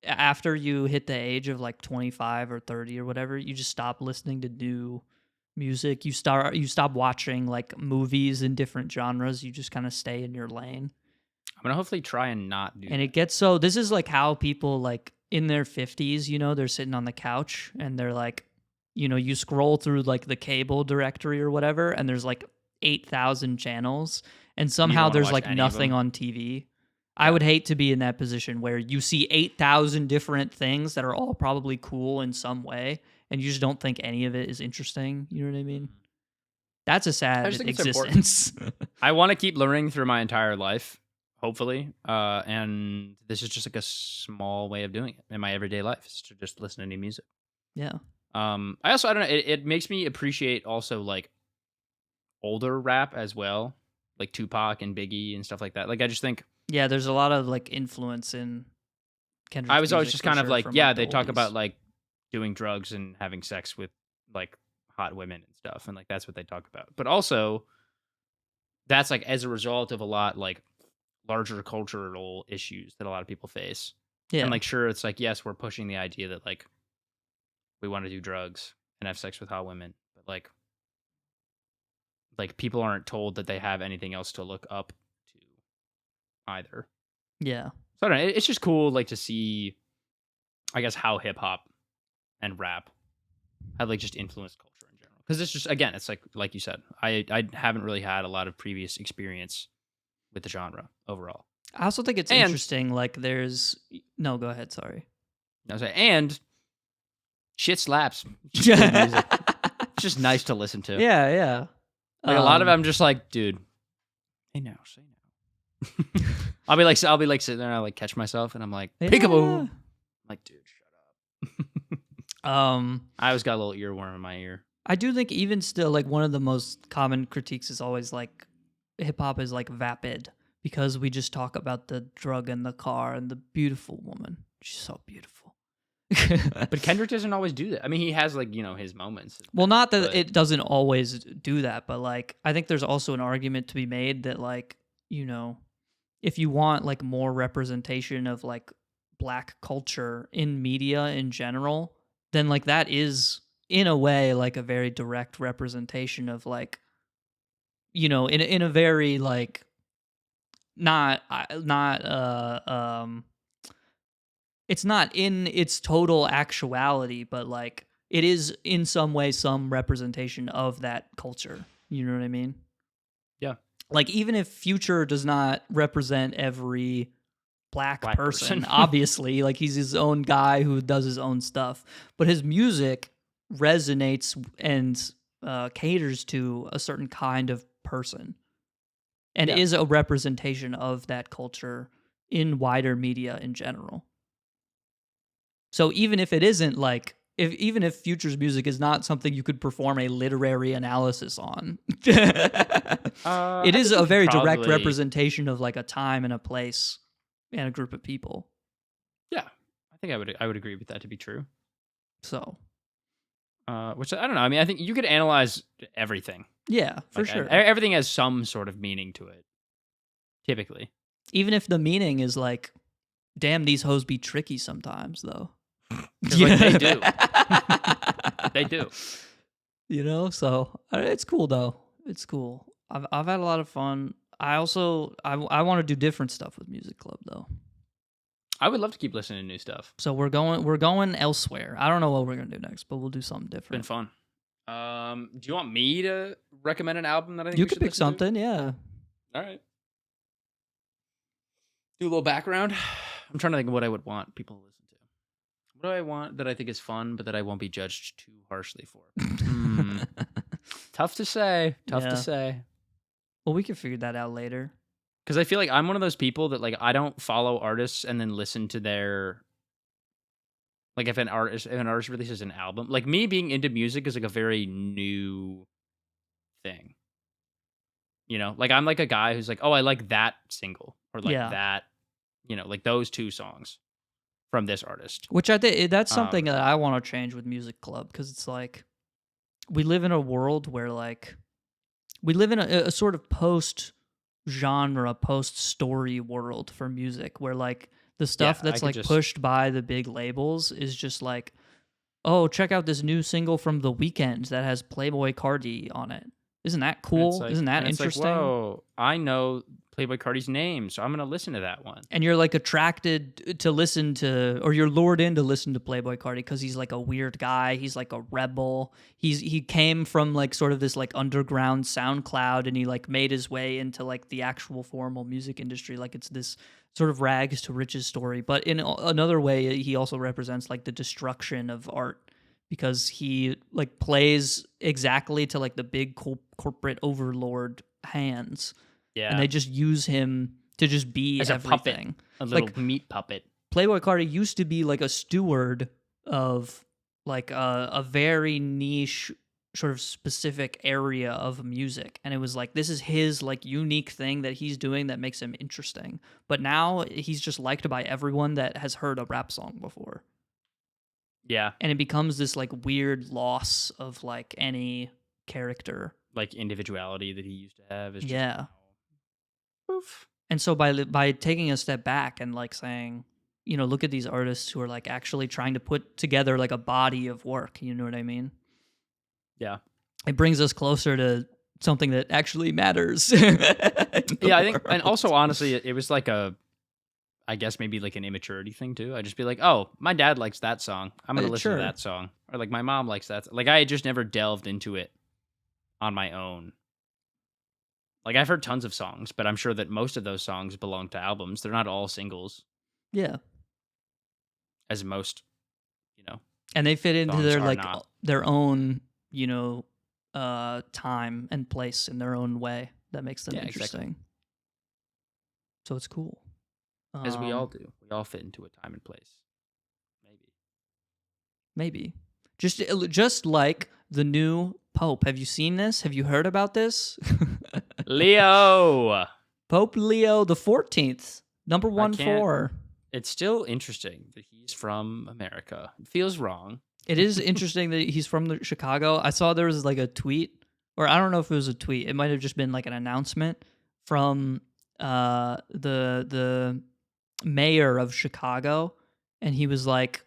after you hit the age of like 25 or 30 or whatever, you just stop listening to new music. You stop watching like movies in different genres. You just kind of stay in your lane. I'm gonna hopefully try and not do. And it gets so. This is like how people like in their 50s, you know, they're sitting on the couch and they're like, you know, you scroll through like the cable directory or whatever, and there's like 8,000 channels, and somehow there's like nothing on TV. I would hate to be in that position where you see 8,000 different things that are all probably cool in some way, and you just don't think any of it is interesting. You know what I mean? That's a sad existence. I want to keep learning through my entire life, hopefully. And this is just like a small way of doing it in my everyday life, is to just listen to new music. Yeah. I don't know. It makes me appreciate also like older rap as well, like Tupac and Biggie and stuff like that. Like I just think. Yeah, there's a lot of like influence in Kendrick. I was always just kind of like, yeah, they talk about like doing drugs and having sex with like hot women and stuff, and like that's what they talk about. But also, that's like as a result of a lot like larger cultural issues that a lot of people face. Yeah, and like sure, it's like yes, we're pushing the idea that like we want to do drugs and have sex with hot women, but like people aren't told that they have anything else to look up to either. Yeah. So I don't know. It's just cool, like to see, I guess, how hip hop and rap have like just influenced culture in general. Because it's just, again, it's like you said, I haven't really had a lot of previous experience with the genre overall. I also think it's interesting. Like there's no, go ahead. Sorry. I was like, and shit slaps. It's just nice to listen to. Yeah, yeah. Like a lot of it, I'm just like, dude, hey now, say now. I'll be like sitting there and I like catch myself and I'm like, peekaboo. I'm like, dude, shut up. I always got a little earworm in my ear. I do think even still, like one of the most common critiques is always like hip hop is like vapid because we just talk about the drug in the car and the beautiful woman. She's so beautiful. But Kendrick doesn't always do that. I mean, he has like, you know, his moments. Well, not that it doesn't always do that, but like I think there's also an argument to be made that like, you know, if you want like more representation of like black culture in media in general, then like that is in a way like a very direct representation of like, you know, in a very like not it's not in its total actuality, but like it is in some way some representation of that culture. You know what I mean? Yeah. Like even if Future does not represent every black person, obviously, like he's his own guy who does his own stuff, but his music resonates and caters to a certain kind of person and is a representation of that culture in wider media in general. So even if it isn't like, even if Future's music is not something you could perform a literary analysis on, it is a very direct representation of like a time and a place and a group of people. Yeah, I think I would agree with that to be true. So, which I don't know. I mean, I think you could analyze everything. Yeah, for sure. Everything has some sort of meaning to it, typically. Even if the meaning is like, damn, these hoes be tricky sometimes, though. Like, they do. They do. You know, so it's cool though. It's cool. I've had a lot of fun. I also I want to do different stuff with Music Club though. I would love to keep listening to new stuff. So we're going elsewhere. I don't know what we're gonna do next, but we'll do something different. It's been fun. Do you want me to recommend an album that I think you could pick something? Yeah. All right. Do a little background. I'm trying to think of what I would want people to listen to. What do I want that I think is fun, but that I won't be judged too harshly for? Tough to say. Tough to say. Well, we can figure that out later. Because I feel like I'm one of those people that like I don't follow artists and then listen to their. Like if an artist releases an album, like me being into music is like a very new thing. You know, like I'm like a guy who's like, oh, I like that single or like that. You know, like those two songs from this artist. Which I think that's something that I want to change with Music Club because it's like we live in a world where like we live in a sort of post genre post-story world for music where like the stuff I that's could like just pushed by the big labels is just like, oh, check out this new single from The Weeknd that has Playboy Cardi on it. Isn't that cool? Isn't that interesting? Whoa, I know Playboy Cardi's name, so I'm gonna listen to that one. And you're like attracted to listen to, or you're lured in to listen to Playboy Cardi because he's like a weird guy. He's like a rebel. He came from like sort of this like underground SoundCloud, and he like made his way into like the actual formal music industry. Like it's this sort of rags to riches story. But in another way, he also represents like the destruction of art because he like plays exactly to like the big corporate overlord hands. Yeah, And they just use him to just be as everything. A little like, meat puppet. Playboy Cardi used to be like a steward of like a very niche sort of specific area of music, and it was like this is his like unique thing that he's doing that makes him interesting. But now he's just liked by everyone that has heard a rap song before. Yeah, and it becomes this like weird loss of like any character, like individuality that he used to have. Is just Poof. And so by taking a step back and like saying, you know, look at these artists who are like actually trying to put together like a body of work, you know what I mean? Yeah. It brings us closer to something that actually matters. Yeah, I think, and also honestly, it was like I guess maybe like an immaturity thing too. I'd just be like, oh, my dad likes that song, I'm gonna listen to that song. Or like my mom likes that. Like I had just never delved into it on my own. Like I've heard tons of songs, but I'm sure that most of those songs belong to albums. They're not all singles. Yeah. As most, you know. And they fit into their like not. Their own, you know, time and place in their own way that makes them interesting. Exactly. So it's cool. As we all do. We all fit into a time and place. Maybe. Just like the new Pope. Have you seen this? Have you heard about this? Leo. Pope Leo the 14th. Number 14. It's still interesting that he's from America. It feels wrong. It is interesting that he's from Chicago. I saw there was like a tweet, or I don't know if it was a tweet. It might have just been like an announcement from the mayor of Chicago, and he was like,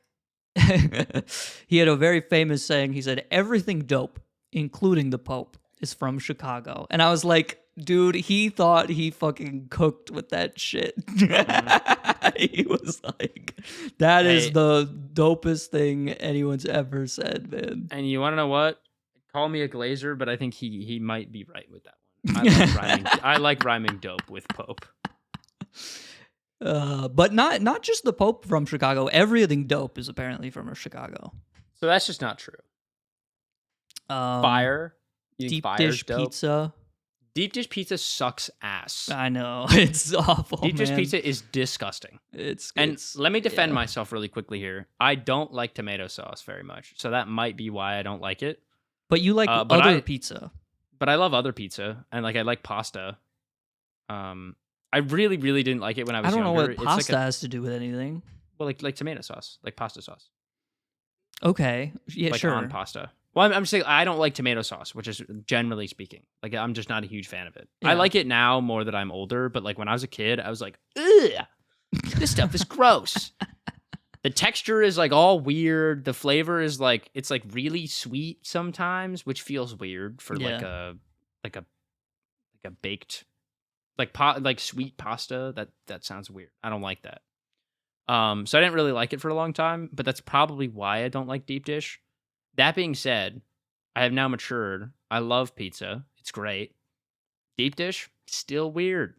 he had a very famous saying. He said, "Everything dope, including the Pope, is from Chicago." And I was like, dude, he thought he fucking cooked with that shit. He was like, that is the dopest thing anyone's ever said, man. And you want to know what? Call me a glazer, but I think he might be right with that one. I like rhyming dope with Pope. But not just the Pope from Chicago. Everything dope is apparently from Chicago. So that's just not true. Fire. Deep dish dope? Pizza. Deep dish pizza sucks ass. I know. It's awful. Deep dish pizza is disgusting. And let me defend myself really quickly here. I don't like tomato sauce very much. So that might be why I don't like it. But you like other pizza. But I love other pizza. And like I like pasta. I really, really didn't like it when I was younger. I don't know what pasta has to do with anything. Well, like tomato sauce. Like pasta sauce. Okay. Yeah, like sure. On pasta. Well, I'm just saying I don't like tomato sauce, which is generally speaking. Like, I'm just not a huge fan of it. Yeah. I like it now more that I'm older, but like when I was a kid, I was like, ugh, this stuff is gross. The texture is like all weird. The flavor is like, it's like really sweet sometimes, which feels weird for like a baked, like sweet pasta. That sounds weird. I don't like that. So I didn't really like it for a long time, but that's probably why I don't like deep dish. That being said, I have now matured. I love pizza. It's great. Deep dish, still weird.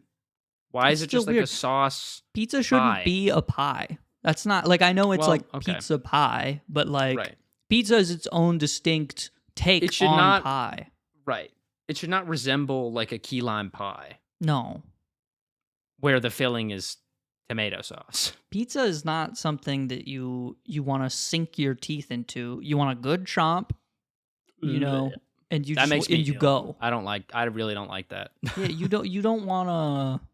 Why is it just weird. Like a sauce? Pizza shouldn't be a pie. That's not like I know it's pizza pie, but like pizza is its own distinct take on pie. Right. It should not resemble like a key lime pie. No. Where the filling is tomato sauce. Pizza is not something that you want to sink your teeth into. You want a good chomp, you know, and you that just and you go. I really don't like that. Yeah, you don't want to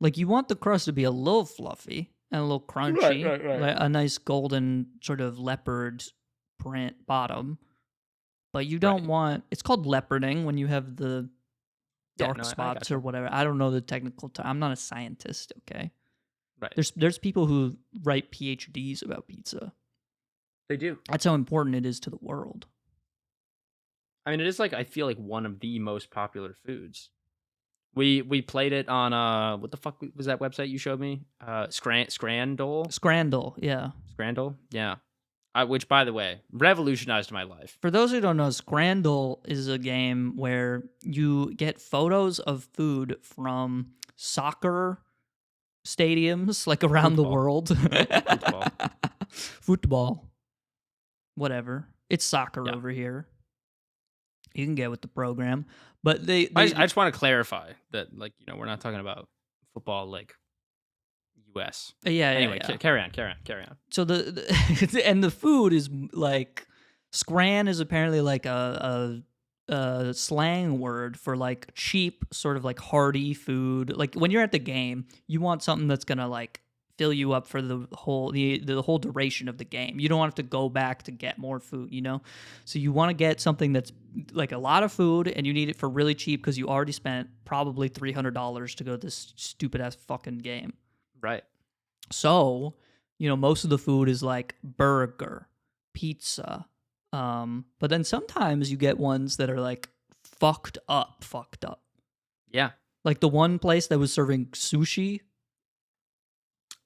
like you want the crust to be a little fluffy and a little crunchy, right. Like a nice golden sort of leopard print bottom. But you don't want it's called leoparding when you have the dark no, I spots gotcha. or whatever. I don't know the technical term. I'm not a scientist, okay? Right. There's people who write PhDs about pizza. They do. That's how important it is to the world. I mean, it is like I feel like one of the most popular foods. We played it on what the fuck was that website you showed me? Scrandle. Yeah. Scrandle, yeah. Which, by the way, revolutionized my life. For those who don't know, Scrandle is a game where you get photos of food from soccer stadiums, like around the world. Football. Whatever. It's soccer over here. You can get with the program, but I just want to clarify that, like, you know, we're not talking about football like U.S. Anyway, carry on. So the and the food is like scran is apparently like a slang word for like cheap, sort of like hearty food. Like when you're at the game, you want something that's gonna like fill you up for the whole duration of the game. You don't want to go back to get more food, you know? So you want to get something that's like a lot of food and you need it for really cheap because you already spent probably $300 to go to this stupid ass fucking game. Right. So, you know, most of the food is like burger, pizza. But then sometimes you get ones that are like fucked up. Yeah. Like the one place that was serving sushi.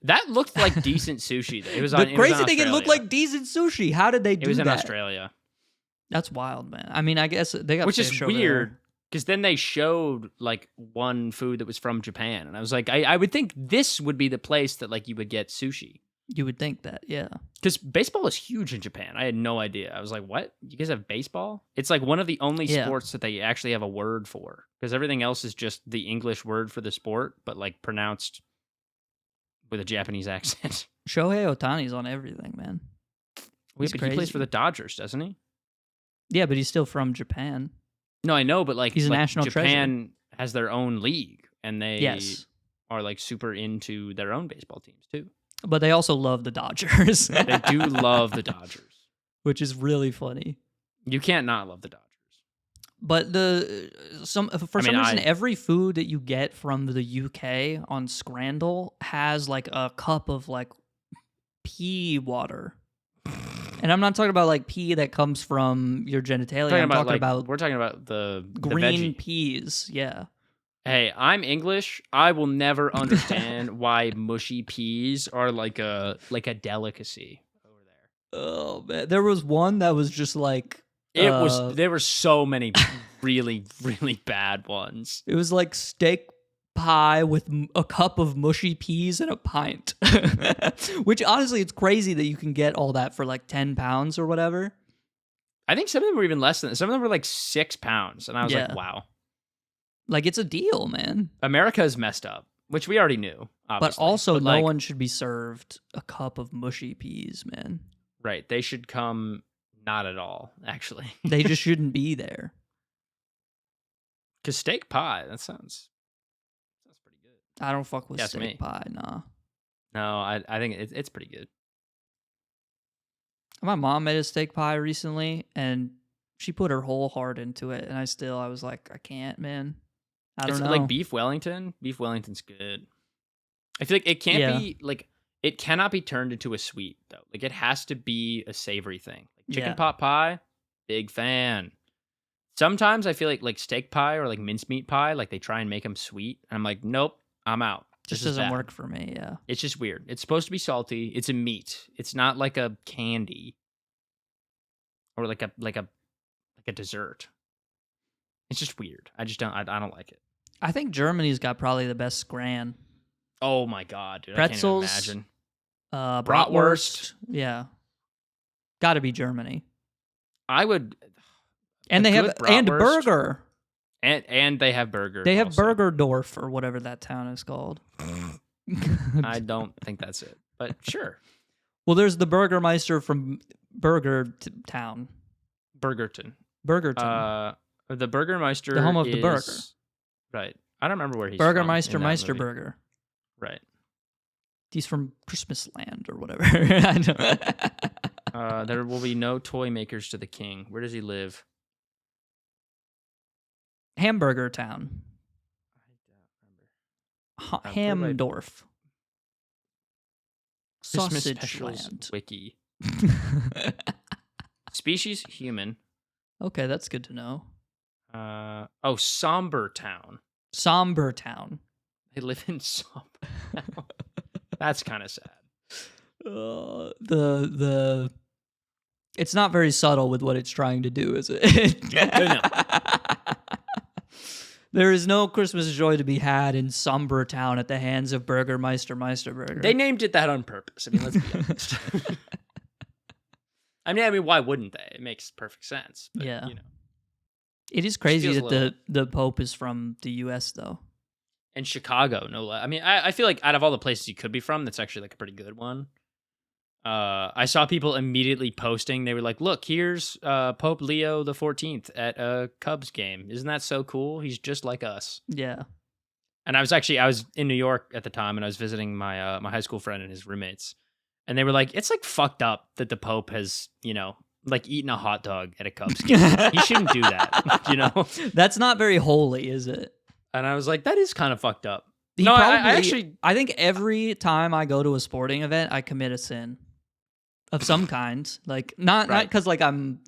That looked like decent sushi. It was the crazy thing, it looked like decent sushi. How did they do that? It was in Australia. That's wild, man. I mean, I guess they got which is weird because then they showed like one food that was from Japan, and I was like, I would think this would be the place that like you would get sushi. You would think that, yeah. Because baseball is huge in Japan. I had no idea. I was like, what? You guys have baseball? It's like one of the only sports that they actually have a word for. Because everything else is just the English word for the sport, but like pronounced with a Japanese accent. Shohei Ohtani's on everything, man. But he plays for the Dodgers, doesn't he? Yeah, but he's still from Japan. No, I know, but like he's a national Japan treasure. Has their own league, and they are like super into their own baseball teams too. But they also love the Dodgers. They do love the Dodgers, which is really funny. You can't not love the Dodgers. But some reason, every food that you get from the UK on Scrandle has like a cup of like pea water. And I'm not talking about like pea that comes from your genitalia. We're talking about the green peas. Yeah. Hey, I'm English. I will never understand why mushy peas are like a delicacy over there. Oh man, there was one that was just like there were so many really, really bad ones. It was like steak pie with a cup of mushy peas and a pint. Which honestly, it's crazy that you can get all that for like 10 pounds or whatever. I think some of them were even less than that. Some of them were like 6 pounds. And I was like, wow. Like, it's a deal, man. America is messed up, which we already knew, obviously. But also, no one should be served a cup of mushy peas, man. Right. They should come not at all, actually. They just shouldn't be there. Because steak pie, that sounds pretty good. I don't fuck with steak pie, nah. No, I think it's pretty good. My mom made a steak pie recently, and she put her whole heart into it, and I was like, I can't, man. I don't know. Like beef Wellington. Beef Wellington's good. I feel like it can't be like it cannot be turned into a sweet though. Like it has to be a savory thing. Like chicken pot pie, big fan. Sometimes I feel like steak pie or like mincemeat pie, like they try and make them sweet, and I'm like, nope, I'm out. Just doesn't work for me. Yeah, it's just weird. It's supposed to be salty. It's a meat. It's not like a candy or like a dessert. It's just weird. I don't like it. I think Germany's got probably the best scran. Oh my god, dude! Pretzels, I can't even imagine. Bratwurst. Yeah, got to be Germany. I would. And they have burger. And they have burger. They have Burgerdorf or whatever that town is called. I don't think that's it, but sure. Well, there's the Burgermeister from Burger Town. Burgerton. The Burgermeister, the home of the burger. Right. I don't remember where he's Burgermeister from. Meisterburger. Right. He's from Christmas Land or whatever. There will be no toy makers to the king. Where does he live? Hamburger Town. Hamdorf. Christmas Sausage specials land. wiki. Species human. Okay, that's good to know. Somber Town. Somber Town. They live in Somber Town. That's kind of sad. The it's not very subtle with what it's trying to do, is it? No. There is no Christmas joy to be had in Somber Town at the hands of Burgermeister Meisterburger. They named it that on purpose. I mean, let's be honest. I mean, why wouldn't they? It makes perfect sense. But, yeah. You know, it is crazy that the Pope is from the U.S., though. And Chicago, no less. I mean, I feel like out of all the places you could be from, that's actually like a pretty good one. I saw people immediately posting. They were like, "Look, here's Pope Leo the 14th at a Cubs game. Isn't that so cool? He's just like us." Yeah. And I was in New York at the time, and I was visiting my my high school friend and his roommates, and they were like, "It's like fucked up that the Pope has, you know, like eaten a hot dog at a Cubs game. He shouldn't do that, you know." That's not very holy, is it? And I was like, "That is kind of fucked up." I think every time I go to a sporting event, I commit a sin of some kind. Like not because like I'm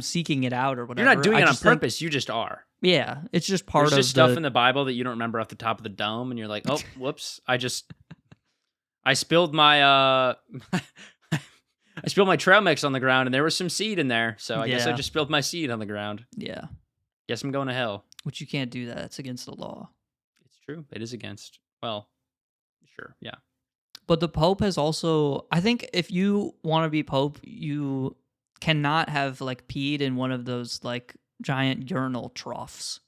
seeking it out or whatever. You're not doing it on purpose. You just are. Yeah, it's just part of There's just stuff in the Bible that you don't remember off the top of the dome, and you're like, "Oh, whoops! I spilled my I spilled my trail mix on the ground, and there was some seed in there. So I guess I just spilled my seed on the ground. Yeah, guess I'm going to hell." Which you can't do that. It's against the law. It's true. It is against. Well, sure, yeah. But the Pope has also, I think if you want to be Pope, you cannot have like peed in one of those like giant urinal troughs.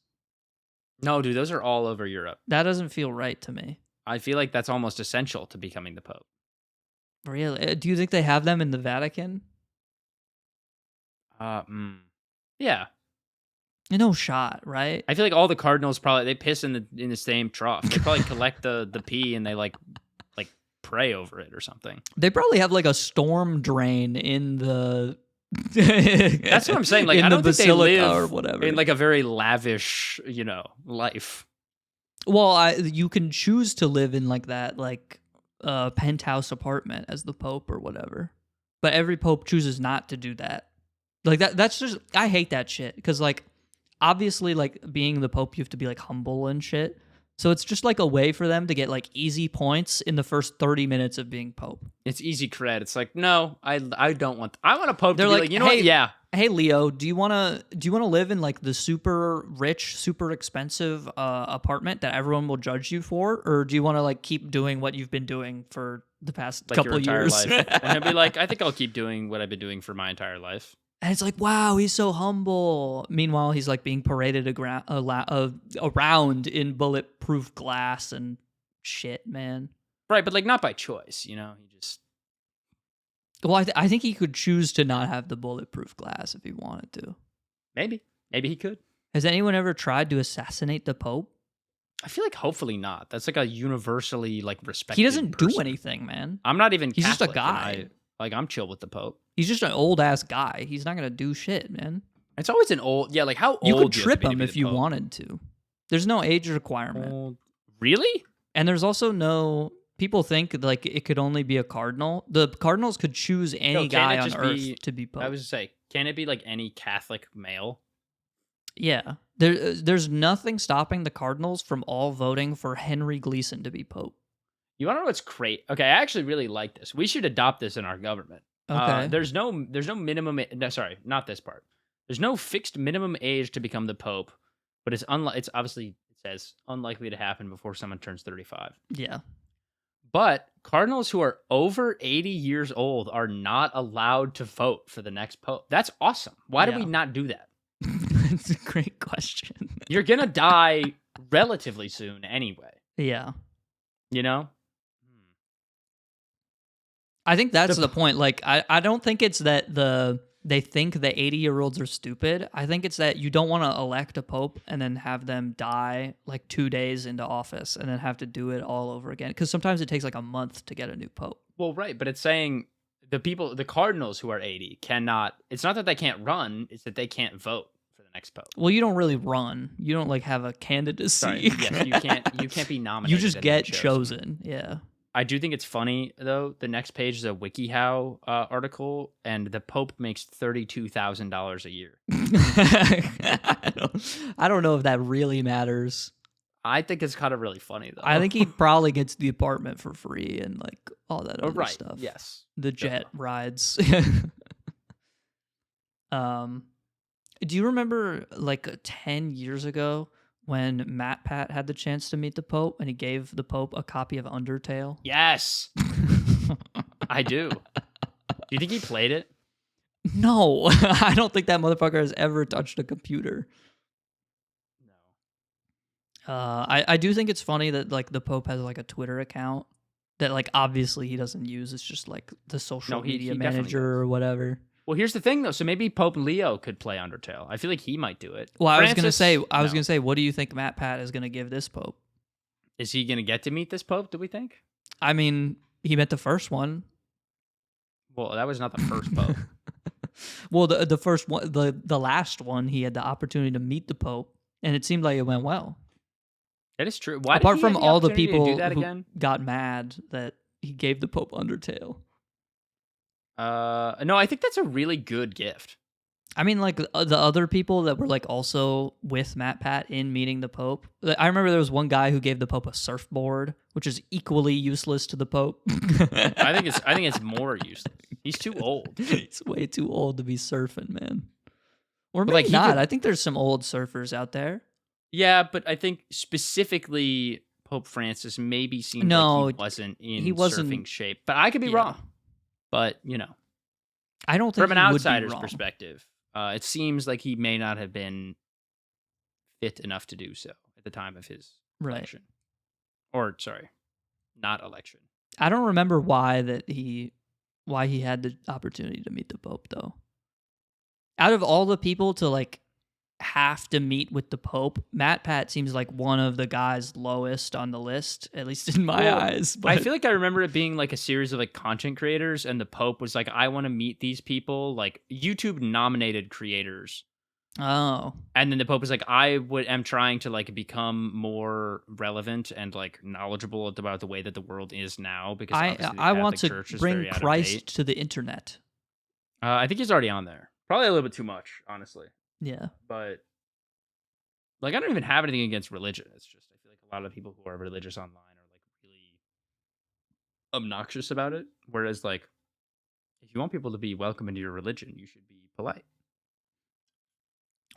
No, dude, those are all over Europe. That doesn't feel right to me. I feel like that's almost essential to becoming the Pope. Really? Do you think they have them in the Vatican? Yeah. No shot, right? I feel like all the cardinals they piss in the same trough. They probably collect the pee and they like pray over it or something. They probably have like a storm drain in the. That's what I'm saying. Like, I don't think they live or whatever in like a very lavish, life. Well, you can choose to live in like that, like penthouse apartment as the Pope or whatever. But every Pope chooses not to do that. Like that's just, I hate that shit because like obviously like being the Pope, you have to be like humble and shit. So it's just like a way for them to get like easy points in the first 30 minutes of being Pope. It's easy cred. It's like, no, I don't want. I want a Pope. They're to be like, you know what? Yeah. Hey Leo, do you wanna live in like the super rich, super expensive apartment that everyone will judge you for, or do you want to like keep doing what you've been doing for the past like couple your entire years? Life. And he'll be like, I think I'll keep doing what I've been doing for my entire life. And it's like, wow, he's so humble. Meanwhile, he's like being paraded around in bulletproof glass and shit, man. Right, but like not by choice, He just. Well, I think he could choose to not have the bulletproof glass if he wanted to. Maybe he could. Has anyone ever tried to assassinate the Pope? I feel like hopefully not. That's like a universally like respected. He doesn't person. do anything, man. I'm not even. He's Catholic, just a guy. I'm chill with the Pope. He's just an old ass guy. He's not gonna do shit, man. It's always an old. Yeah, like how old you could do trip you have to be him if you wanted to. There's no age requirement. Really? And there's also no. People think like it could only be a cardinal. The cardinals could choose any guy on earth to be Pope. I was to say, can it be like any Catholic male? Yeah. There's nothing stopping the cardinals from all voting for Henry Gleason to be Pope. You want to know what's great? Okay, I actually really like this. We should adopt this in our government. Okay. There's no minimum. No, sorry, not this part. There's no fixed minimum age to become the Pope, but it's obviously it says unlikely to happen before someone turns 35. Yeah. But cardinals who are over 80 years old are not allowed to vote for the next Pope. That's awesome. Why do we not do that? That's a great question. You're gonna die relatively soon anyway. Yeah. I think that's the point. Like, I don't think it's that they think the 80-year-olds are stupid. I think it's that you don't want to elect a Pope and then have them die like 2 days into office and then have to do it all over again. Because sometimes it takes like a month to get a new Pope. Well, right. But it's saying the cardinals who are 80 cannot, it's not that they can't run, it's that they can't vote for the next Pope. Well, you don't really run. You don't like have a candidacy. Sorry, yes, you can't be nominated. You just and get then chosen. Yeah. I do think it's funny though. The next page is a WikiHow article, and the Pope makes $32,000 a year. I don't know if that really matters. I think it's kind of really funny though. I think he probably gets the apartment for free and like all that other stuff. Yes. The jet rides. Do you remember like 10 years ago when Matpat had the chance to meet the Pope and he gave the Pope a copy of Undertale? Yes. I do. Do you think he played it? No, I don't think that motherfucker has ever touched a computer. No. I do think it's funny that like the Pope has like a Twitter account that like obviously he doesn't use. It's just like the social media manager or whatever. Well, here's the thing though. So maybe Pope Leo could play Undertale. I feel like he might do it. Well, I was gonna say, what do you think Matpat is gonna give this Pope? Is he gonna get to meet this Pope? Do we think? I mean, he met the first one. Well, that was not the first Pope. Well, the first one, the last one, he had the opportunity to meet the Pope, and it seemed like it went well. That is true. Why Apart did he from have the all the opportunity people to do that who again? got mad that he gave the Pope Undertale. No, I think that's a really good gift. I mean, like the other people that were like also with Matpat in meeting the Pope. I remember there was one guy who gave the Pope a surfboard, which is equally useless to the Pope. I think it's more useless. He's too old. He's way too old to be surfing, man. Or maybe like, not. I think there's some old surfers out there. Yeah, but I think specifically Pope Francis maybe seemed like he wasn't in surfing shape. But I could be wrong. But, you know. I don't think from an he would outsider's be wrong. perspective, it seems like he may not have been fit enough to do so at the time of his election. Or, sorry, not election. I don't remember why he had the opportunity to meet the Pope, though. Out of all the people to, like, have to meet with the Pope, Matpat seems like one of the guys lowest on the list, at least in my eyes. But I feel like I remember it being like a series of like content creators, and the Pope was like, I want to meet these people, like YouTube nominated creators. Oh. And then the Pope was like, am trying to like become more relevant and like knowledgeable about the way that the world is now, because I want to bring Christ to the internet. I think he's already on there. Probably a little bit too much, honestly. Yeah. But like, I don't even have anything against religion. It's just I feel like a lot of people who are religious online are like really obnoxious about it. Whereas like, if you want people to be welcome into your religion, you should be polite.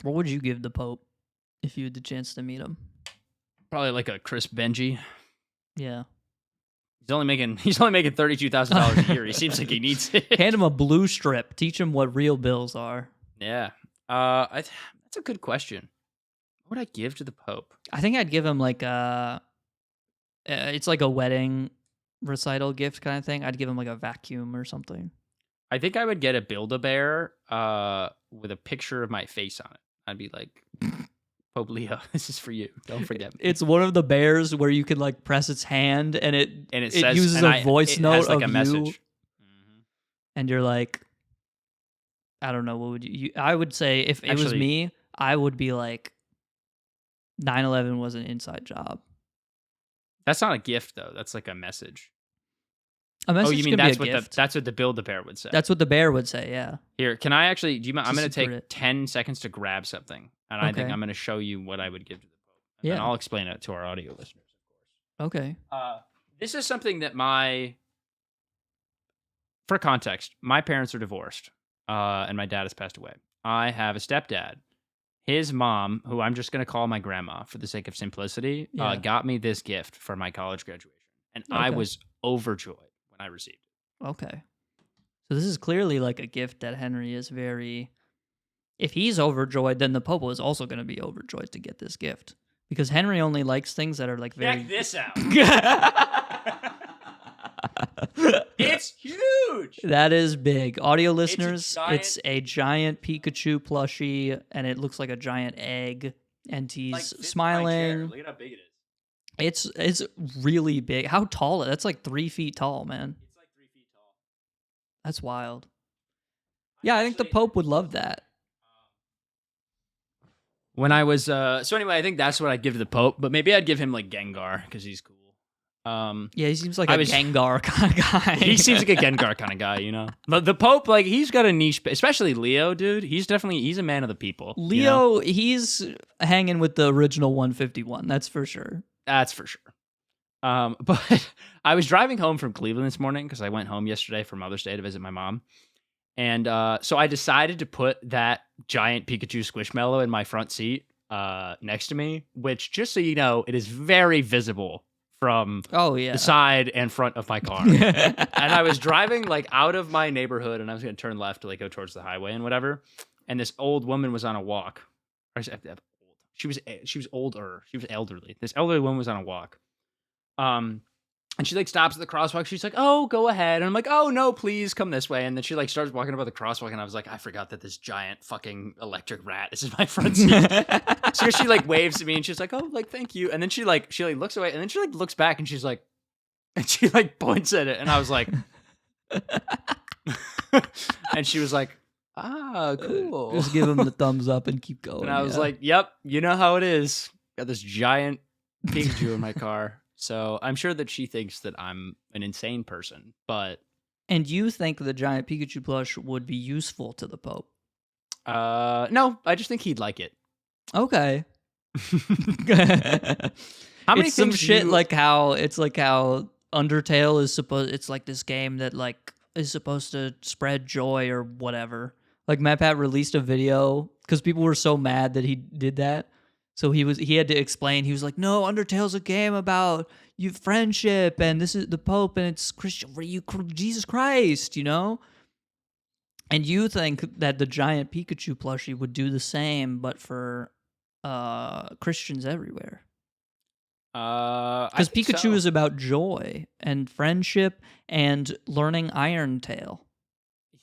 What would you give the Pope if you had the chance to meet him? Probably like a crisp Benji. Yeah. He's only making $32,000 a year. He seems like he needs it. Hand him a blue strip. Teach him what real bills are. Yeah. That's a good question. What would I give to the Pope? I think I'd give him like it's like a wedding recital gift kind of thing. I'd give him like a vacuum or something. I think I would get a Build-A-Bear with a picture of my face on it. I'd be like, Pope Leo, this is for you. Don't forget me. It's one of the bears where you can like press its hand and it says, uses a voice note has like of a you, message. And you're like, I don't know, what would you I would say if it was me, I would be like 9/11 was an inside job. That's not a gift though. That's like a message. A message. Oh, you mean that's what the Build-A-Bear would say? That's what the bear would say. Yeah. Here, can I actually? Do you mind? I'm going to take it. 10 seconds to grab something, and I think I'm going to show you what I would give to the Pope. And then I'll explain it to our audio listeners, of course. Okay. This is something that for context, my parents are divorced, and my dad has passed away. I have a stepdad. His mom, who I'm just going to call my grandma for the sake of simplicity, got me this gift for my college graduation, and I was overjoyed when I received it. Okay. So this is clearly like a gift that Henry is very... If he's overjoyed, then the Pope was also going to be overjoyed to get this gift. Because Henry only likes things that are like very... Check this out. It's huge. That is big. Audio listeners, it's a giant Pikachu plushie, and it looks like a giant egg, and he's smiling. Look at how big it is. It's really big. How tall? That's like 3 feet tall, man. It's like 3 feet tall. That's wild. Yeah, I think the Pope would love that. When I was so anyway, I think that's what I'd give to the Pope, but maybe I'd give him like Gengar because he's cool. Yeah, he seems like a Gengar kind of guy. He seems like a Gengar kind of guy, you know. But the Pope, like, he's got a niche, especially Leo, dude. He's a man of the people. Leo, he's hanging with the original 151. That's for sure. That's for sure. But I was driving home from Cleveland this morning because I went home yesterday for Mother's Day to visit my mom. And so I decided to put that giant Pikachu Squishmallow in my front seat next to me, which, just so you know, it is very visible from the side and front of my car. And I was driving like out of my neighborhood and I was going to turn left to like go towards the highway and whatever. And this old woman was on a walk. She was older. She was elderly. This elderly woman was on a walk. And she like stops at the crosswalk. She's like, "Oh, go ahead." And I'm like, "Oh no, please come this way." And then she like starts walking about the crosswalk, and I was like, "I forgot that this giant fucking electric rat is in my front seat." So she like waves at me, and she's like, "Oh, like thank you." And then she looks away, and then she like looks back, and she's like, and she like points at it, and I was like, and she was like, "Ah, cool." Just give him the thumbs up and keep going. And I was like, "Yep, you know how it is. Got this giant Pikachu in my car." So I'm sure that she thinks that I'm an insane person, but... And you think the giant Pikachu plush would be useful to the Pope? No, I just think he'd like it. Okay. How many it's some shit like how Undertale is supposed... It's like this game that like is supposed to spread joy or whatever. Like matpat released a video because people were so mad that he did that. So he had to explain. He was like, "No, Undertale's a game about friendship, and this is the Pope, and it's Christian. Jesus Christ, you know." And you think that the giant Pikachu plushie would do the same, but for Christians everywhere? Because Pikachu is about joy and friendship and learning Iron Tail.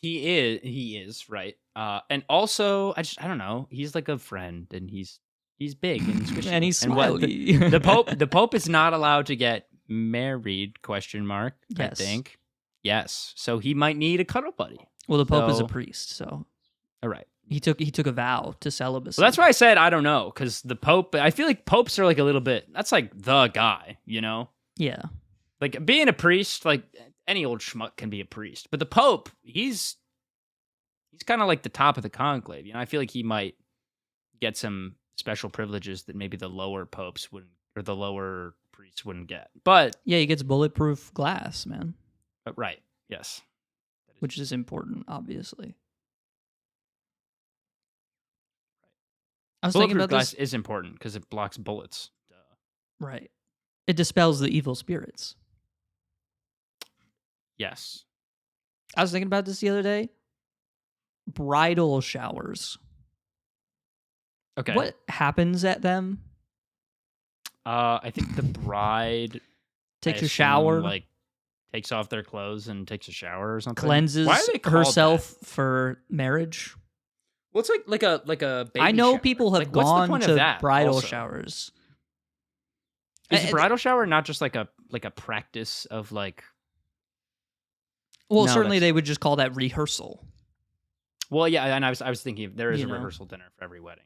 He is right. And also, I don't know. He's like a friend, and he's big and he's Christian. And he's smiley. The Pope is not allowed to get married, ? Yes. I think. Yes. So he might need a cuddle buddy. Well, the Pope is a priest, so. All right. He took a vow to celibacy. Well, that's why I said I don't know, because the Pope, I feel like popes are like a little bit, that's like the guy, you know? Yeah. Like being a priest, like any old schmuck can be a priest. But the Pope, he's kind of like the top of the conclave. You know, I feel like he might get some special privileges that maybe the lower popes wouldn't, or the lower priests wouldn't get. But yeah, he gets bulletproof glass, man. Right. Yes. Which is important, obviously. I was thinking about glass this. Is important because it blocks bullets. Duh. Right. It dispels the evil spirits. Yes. I was thinking about this the other day. Bridal showers. Okay. What happens at them? I think the bride takes a shower, like takes off their clothes and takes a shower or something. Cleanses herself for marriage. Well, it's like a baby I know shower. people have gone to bridal showers. Is a bridal shower not just like a practice of like? Well, certainly they would just call that rehearsal. Well, yeah, and I was thinking there is a rehearsal dinner for every wedding.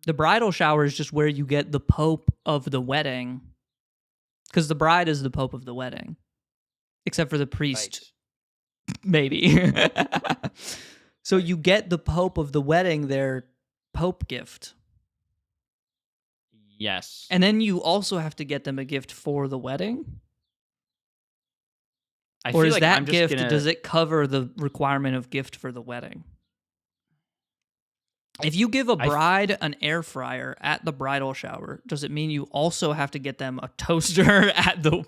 The bridal shower is just where you get the Pope of the wedding, because the bride is the Pope of the wedding, except for the priest, maybe. So you get the Pope of the wedding their Pope gift. Yes. And then you also have to get them a gift for the wedding? Or is that gift, does it cover the requirement of gift for the wedding? If you give a bride an air fryer at the bridal shower, does it mean you also have to get them a toaster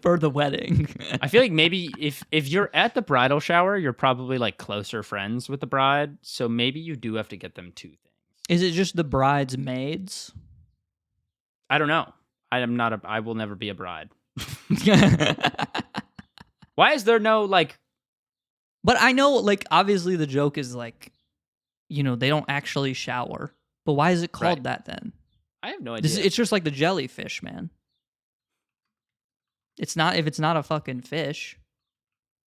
for the wedding? I feel like maybe if you're at the bridal shower, you're probably like closer friends with the bride, so maybe you do have to get them two things. Is it just the bride's maids? I don't know. I will never be a bride. Why is there no like? But I know, like, obviously the joke is like, you know, they don't actually shower. But why is it called that then? I have no idea. It's just like the jellyfish, man. It's not, if it's not a fucking fish.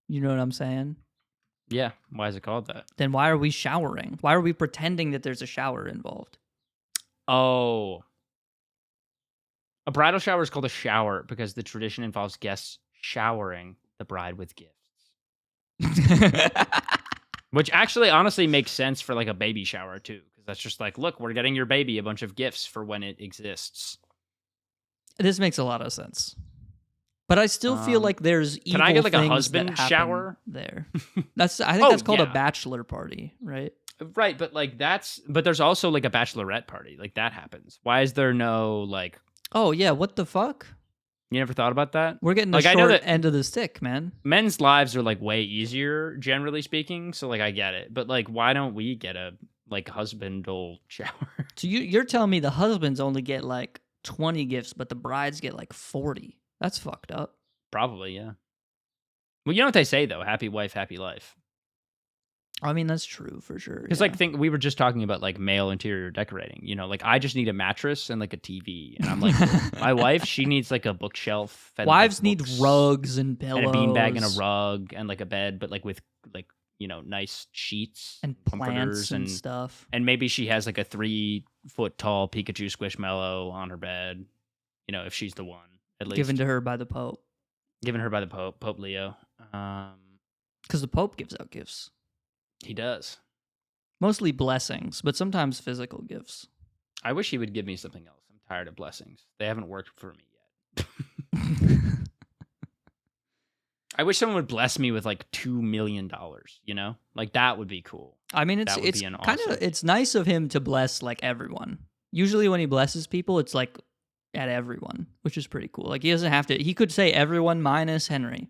You know what I'm saying? Yeah. Why is it called that? Then why are we showering? Why are we pretending that there's a shower involved? Oh. A bridal shower is called a shower because the tradition involves guests showering the bride with gifts. Which actually honestly makes sense for like a baby shower too. Because that's just like, look, we're getting your baby a bunch of gifts for when it exists. This makes a lot of sense. But I still feel like there's evil Can I get like a things husband that happen shower? there? I think that's called a bachelor party, right? Right, but like but there's also like a bachelorette party. Like that happens. Why is there no like Oh yeah, what the fuck? You never thought about that? We're getting the like, short I know that end of the stick, man. Men's lives are like way easier, generally speaking. So like I get it, but like why don't we get a like husbandal shower? So you're telling me the husbands only get like 20 gifts, but the brides get like 40? That's fucked up. Probably, yeah. Well, you know what they say though: happy wife, happy life. I mean, that's true for sure. Because like we were just talking about like male interior decorating. You know, like I just need a mattress and like a TV, and I'm like, my wife, she needs like a bookshelf. And, wives like, need rugs and pillows, and a beanbag and a rug and like a bed, but like with like nice sheets and plants and stuff. And maybe she has like a 3-foot tall Pikachu Squishmallow on her bed. You know, if she's the one, at least given to her by the Pope. Given her by the Pope Leo. Because the Pope gives out gifts. He does. Mostly blessings, but sometimes physical gifts. I wish he would give me something else. I'm tired of blessings. They haven't worked for me yet. I wish someone would bless me with like $2 million, you know? Like that would be cool. I mean, it's kind of it's nice of him to bless like everyone. Usually when he blesses people, it's like at everyone, which is pretty cool. Like he doesn't have to, he could say everyone minus Henry.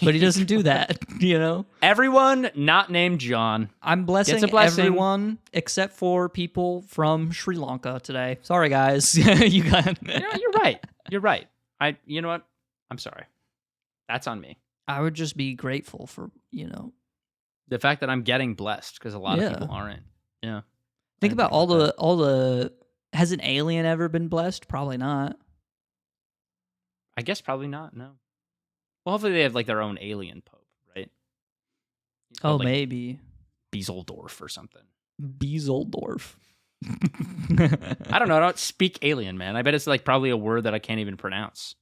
But he doesn't do that, you know? Everyone not named John. I'm blessing everyone except for people from Sri Lanka today. Sorry, guys. You got you're right. You're right. You know what? I'm sorry. That's on me. I would just be grateful for, the fact that I'm getting blessed because a lot of people aren't. Yeah. Think about all the has an alien ever been blessed? Probably not. I guess probably not, no. Well, hopefully they have like their own alien pope, right? Oh, like maybe. Bezeldorf or something. Bezeldorf. I don't know. I don't speak alien, man. I bet it's like probably a word that I can't even pronounce.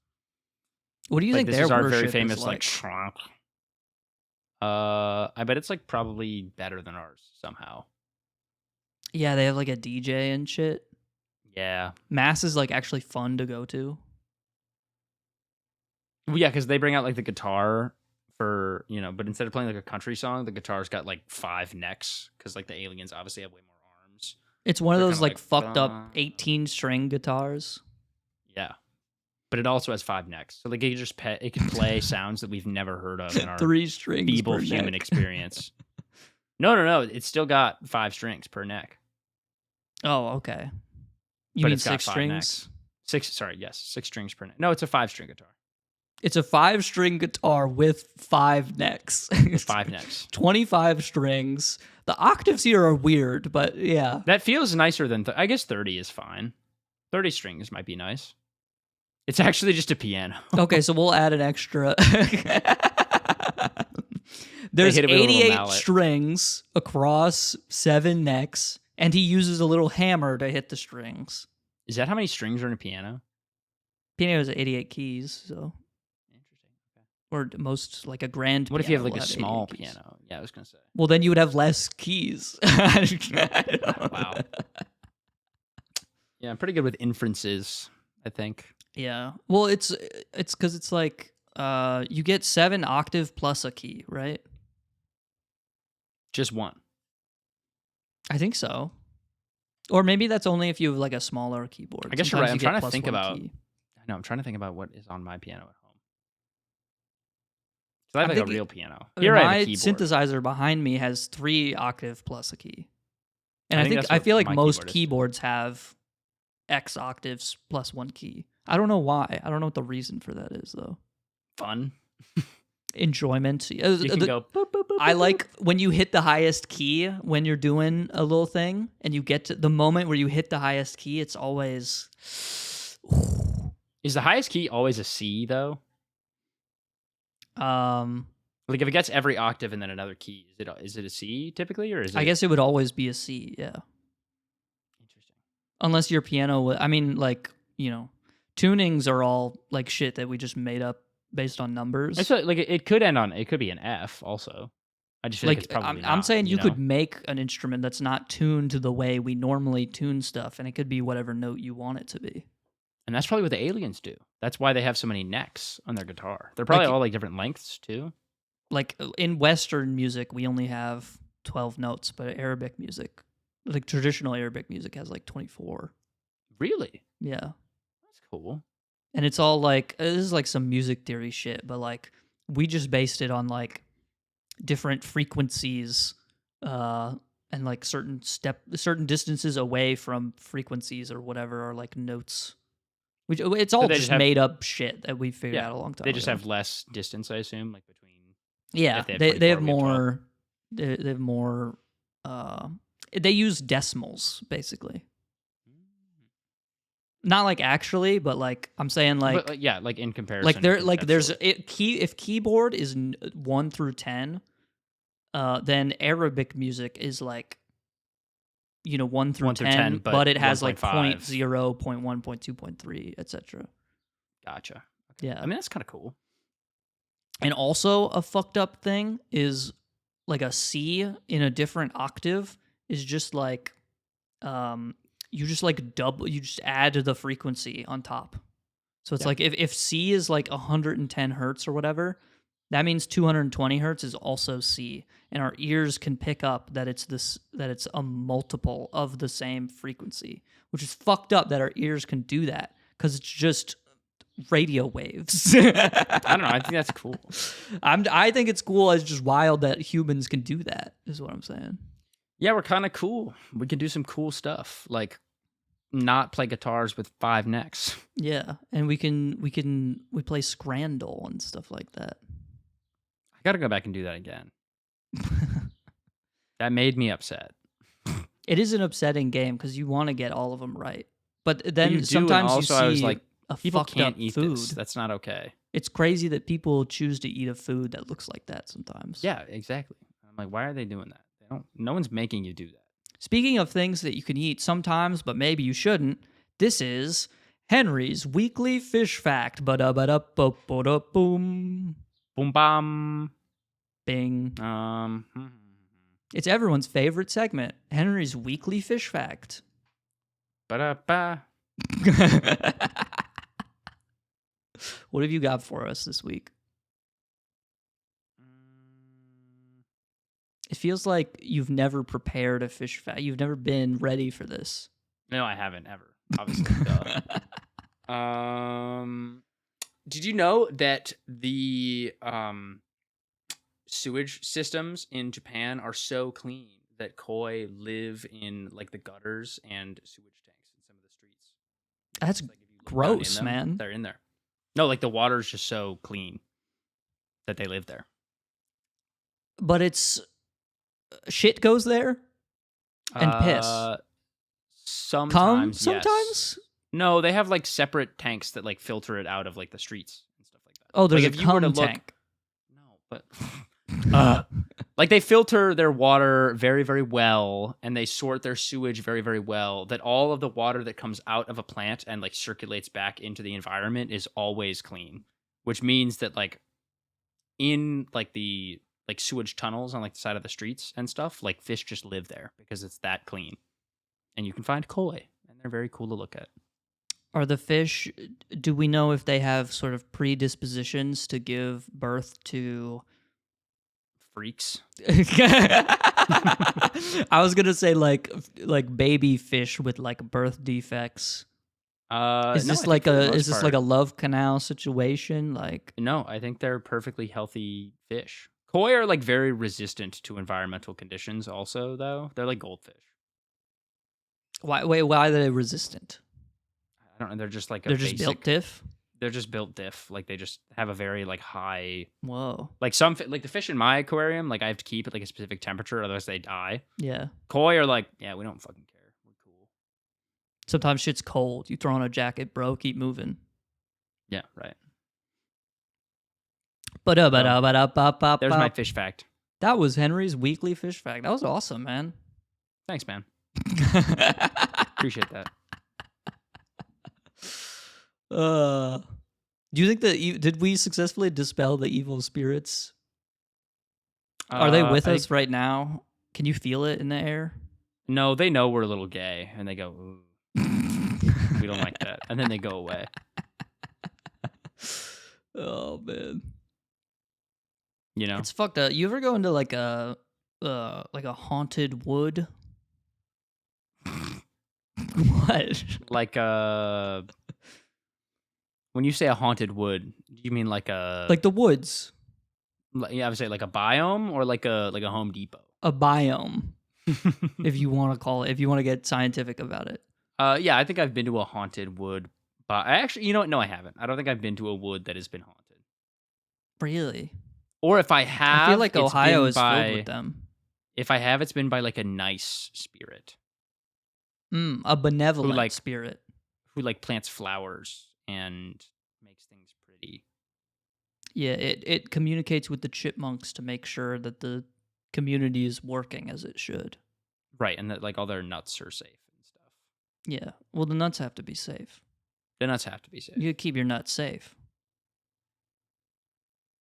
What do you think this their is our worship very famous is like? I bet it's like probably better than ours somehow. Yeah, they have like a DJ and shit. Yeah. Mass is like actually fun to go to. Well, yeah, because they bring out like the guitar for, but instead of playing like a country song, the guitar's got like 5 necks because like the aliens obviously have way more arms. It's one of those like fucked up 18-string guitars. Yeah. But it also has 5 necks. So like it can play sounds that we've never heard of in our 3 strings feeble human experience. No. It's still got 5 strings per neck. Oh, okay. You mean 6 strings? 6 strings per neck. No, it's a 5-string guitar. It's a 5-string guitar with 5 necks. 5 necks. 25 strings. The octaves here are weird, but yeah. That feels nicer than... I guess 30 is fine. 30 strings might be nice. It's actually just a piano. Okay, so we'll add an extra... There's 88 strings across 7 necks, and he uses a little hammer to hit the strings. Is that how many strings are in a piano? Piano has 88 keys, so... Or most, like a grand piano. What if you have like a small piano? Yeah, I was going to say. Well, then you would have less keys. Wow. Yeah, I'm pretty good with inferences, I think. Yeah. Well, it's because it's like you get 7 octave plus a key, right? Just one. I think so. Or maybe that's only if you have like a smaller keyboard. I guess you're right. I'm trying to think about... I'm trying to think about what is on my piano at home. So I have like a real piano. Here I have a keyboard. Synthesizer behind me has 3 octave plus a key. And I feel like most keyboards have X octaves plus 1 key. I don't know why. I don't know what the reason for that is though. Fun. Enjoyment. You can go boop, boop, boop, I like when you hit the highest key when you're doing a little thing and you get to the moment where you hit the highest key, it's always... Is the highest key always a C though? Like if it gets every octave and then another key, is it a C typically, or is it? I guess it would always be a C. Yeah. Interesting. Unless your piano, I mean, like, tunings are all like shit that we just made up based on numbers. It's like it could end on. It could be an F also. I just feel like it's probably I'm not, saying you know? could make an instrument that's not tuned to the way we normally tune stuff, and it could be whatever note you want it to be. And that's probably what the aliens do. That's why they have so many necks on their guitar. They're probably all like different lengths too. Like in Western music, we only have 12 notes, but Arabic music, like traditional Arabic music, has like 24. Really? Yeah. That's cool. And it's all like, this is like some music theory shit, but like we just based it on like different frequencies and like certain distances away from frequencies or whatever, or like notes. It's all just made up shit that we figured out a long time ago. They just have less distance, I assume, like between. Yeah, they have more. They have more. They use decimals basically. Not like actually, but like I'm saying, like like in comparison. Like there's if keyboard is 1 through 10, then Arabic music is like 1 through 10, but it has like 0.0, 0.1, 0.2, 0.3, etc. Gotcha. Okay. Yeah, I mean that's kind of cool. And also a fucked up thing is like a C in a different octave is just like you just add the frequency on top. So it's like if C is like 110 hertz or whatever, that means 220 hertz is also C, and our ears can pick up that it's a multiple of the same frequency, which is fucked up that our ears can do that because it's just radio waves. I don't know. I think that's cool. I think it's cool. It's just wild that humans can do that, is what I'm saying. Yeah, we're kind of cool. We can do some cool stuff, like not play guitars with 5 necks. Yeah, and we play scrandle and stuff like that. I gotta go back and do that again. That made me upset. It is an upsetting game because you want to get all of them right, but then but sometimes you see I was like, people fucked can't up eat food. this. That's not okay. It's crazy that people choose to eat a food that looks like that sometimes. Yeah, exactly. I'm like, why are they doing that? No one's making you do that. Speaking of things that you can eat sometimes, but maybe you shouldn't, this is Henry's Weekly Fish Fact. Ba-da-ba-da-ba-ba-da-boom. Boom, bam. Bing. It's everyone's favorite segment, Henry's Weekly Fish Fact. Ba-da-ba. What have you got for us this week? It feels like you've never prepared a fish fact. You've never been ready for this. No, I haven't ever. Obviously. Did you know that the sewage systems in Japan are so clean that koi live in like the gutters and sewage tanks in some of the streets? That's like, gross, man. They're in there. No, like the water's just so clean that they live there. But it's shit goes there and piss. Sometimes. Sometimes? No, they have like separate tanks that like filter it out of like the streets and stuff like that. Oh, there's like, a cum tank. No, but like they filter their water very, very well, and they sort their sewage very, very well. That all of the water that comes out of a plant and like circulates back into the environment is always clean, which means that like in like the like sewage tunnels on like the side of the streets and stuff, like fish just live there because it's that clean. And you can find koi, and they're very cool to look at. Are the fish, do we know if they have sort of predispositions to give birth to freaks? I was gonna say like baby fish with like birth defects. Is this like a love canal situation? Like, no, I think they're perfectly healthy fish. Koi are like very resistant to environmental conditions. Also, though, they're like goldfish. Why are they resistant? I don't know. They're just like just built diff. They're just built diff. Like they just have a very like high. Whoa. Like like the fish in my aquarium, like I have to keep at like a specific temperature, otherwise they die. Yeah. Koi are like, yeah, we don't fucking care. We're cool. Sometimes shit's cold. You throw on a jacket, bro. Keep moving. Yeah. Right. There's my fish fact. That was Henry's weekly fish fact. That was awesome, man. Thanks, man. Appreciate that. Do you think that did we successfully dispel the evil spirits? Are they with us right now? Can you feel it in the air? No, they know we're a little gay, and they go, ooh, we don't like that, and then they go away. Oh man, you know it's fucked up. You ever go into like a haunted wood? What? Like when you say a haunted wood, do you mean like the woods? Yeah, I would say like a biome or like a Home Depot. A biome, if you want to call it, if you want to get scientific about it. Yeah, I think I've been to a haunted wood. But you know what? No, I haven't. I don't think I've been to a wood that has been haunted. Really? Or if I have, I feel like Ohio is filled with them. If I have, it's been by like a nice spirit. A benevolent spirit. Who like plants flowers and makes things pretty. Yeah, it communicates with the chipmunks to make sure that the community is working as it should. Right, and that like all their nuts are safe and stuff. Yeah, well, the nuts have to be safe. The nuts have to be safe. You gotta keep your nuts safe.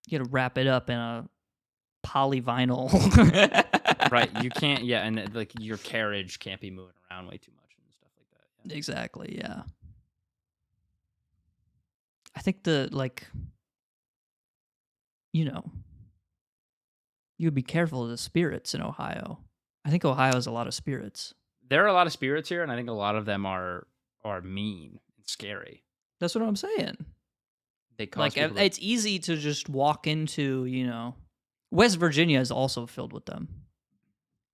You gotta wrap it up in a polyvinyl. Right, you can't. Yeah, and like your carriage can't be moving around way too much and stuff like that. Yeah. Exactly. Yeah. I think you would be careful of the spirits in Ohio. I think Ohio has a lot of spirits. There are a lot of spirits here, and I think a lot of them are mean and scary. That's what I'm saying. They cause it's easy to just walk into, West Virginia is also filled with them.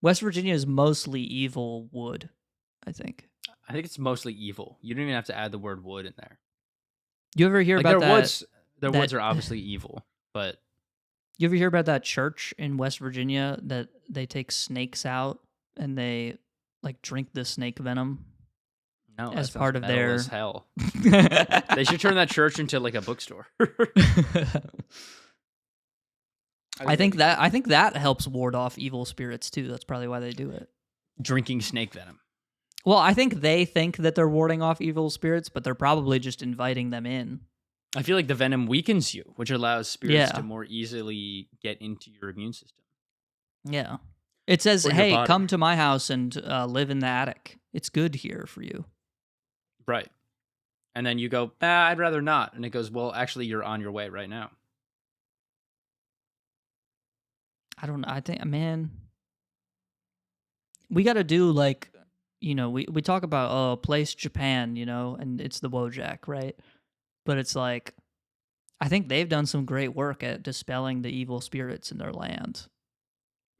West Virginia is mostly evil wood, I think. I think it's mostly evil. You don't even have to add the word wood in there. You ever hear about that? Their woods are obviously evil, but... You ever hear about that church in West Virginia that they take snakes out and they drink the snake venom? No, as part of their as hell. They should turn that church into like a bookstore. I think that helps ward off evil spirits too. That's probably why they do it. Drinking snake venom. Well, I think they think that they're warding off evil spirits, but they're probably just inviting them in. I feel like the venom weakens you, which allows spirits to more easily get into your immune system. Yeah. It says, hey, come to my house and live in the attic. It's good here for you. Right. And then you go, I'd rather not. And it goes, well, actually, you're on your way right now. I don't know. I think, man, we got to do we talk about, place Japan, and it's the Wojak, right? But it's like, I think they've done some great work at dispelling the evil spirits in their land.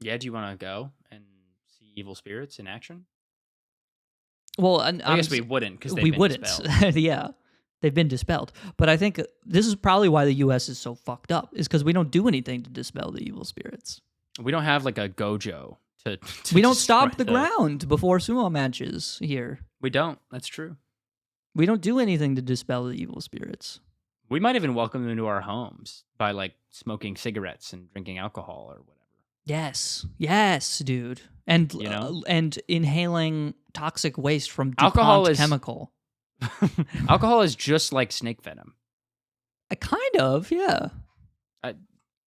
Yeah, do you want to go and see evil spirits in action? Well, I guess we wouldn't because we wouldn't. Dispelled. Yeah, they've been dispelled. But I think this is probably why the U.S. is so fucked up, is because we don't do anything to dispel the evil spirits. We don't have like a gojo to we don't stomp the ground before sumo matches here. We don't. That's true. We don't do anything to dispel the evil spirits. We might even welcome them into our homes by like smoking cigarettes and drinking alcohol or whatever. Yes, dude. And and inhaling toxic waste from DuPont chemical. Alcohol is just like snake venom. Kind of, yeah.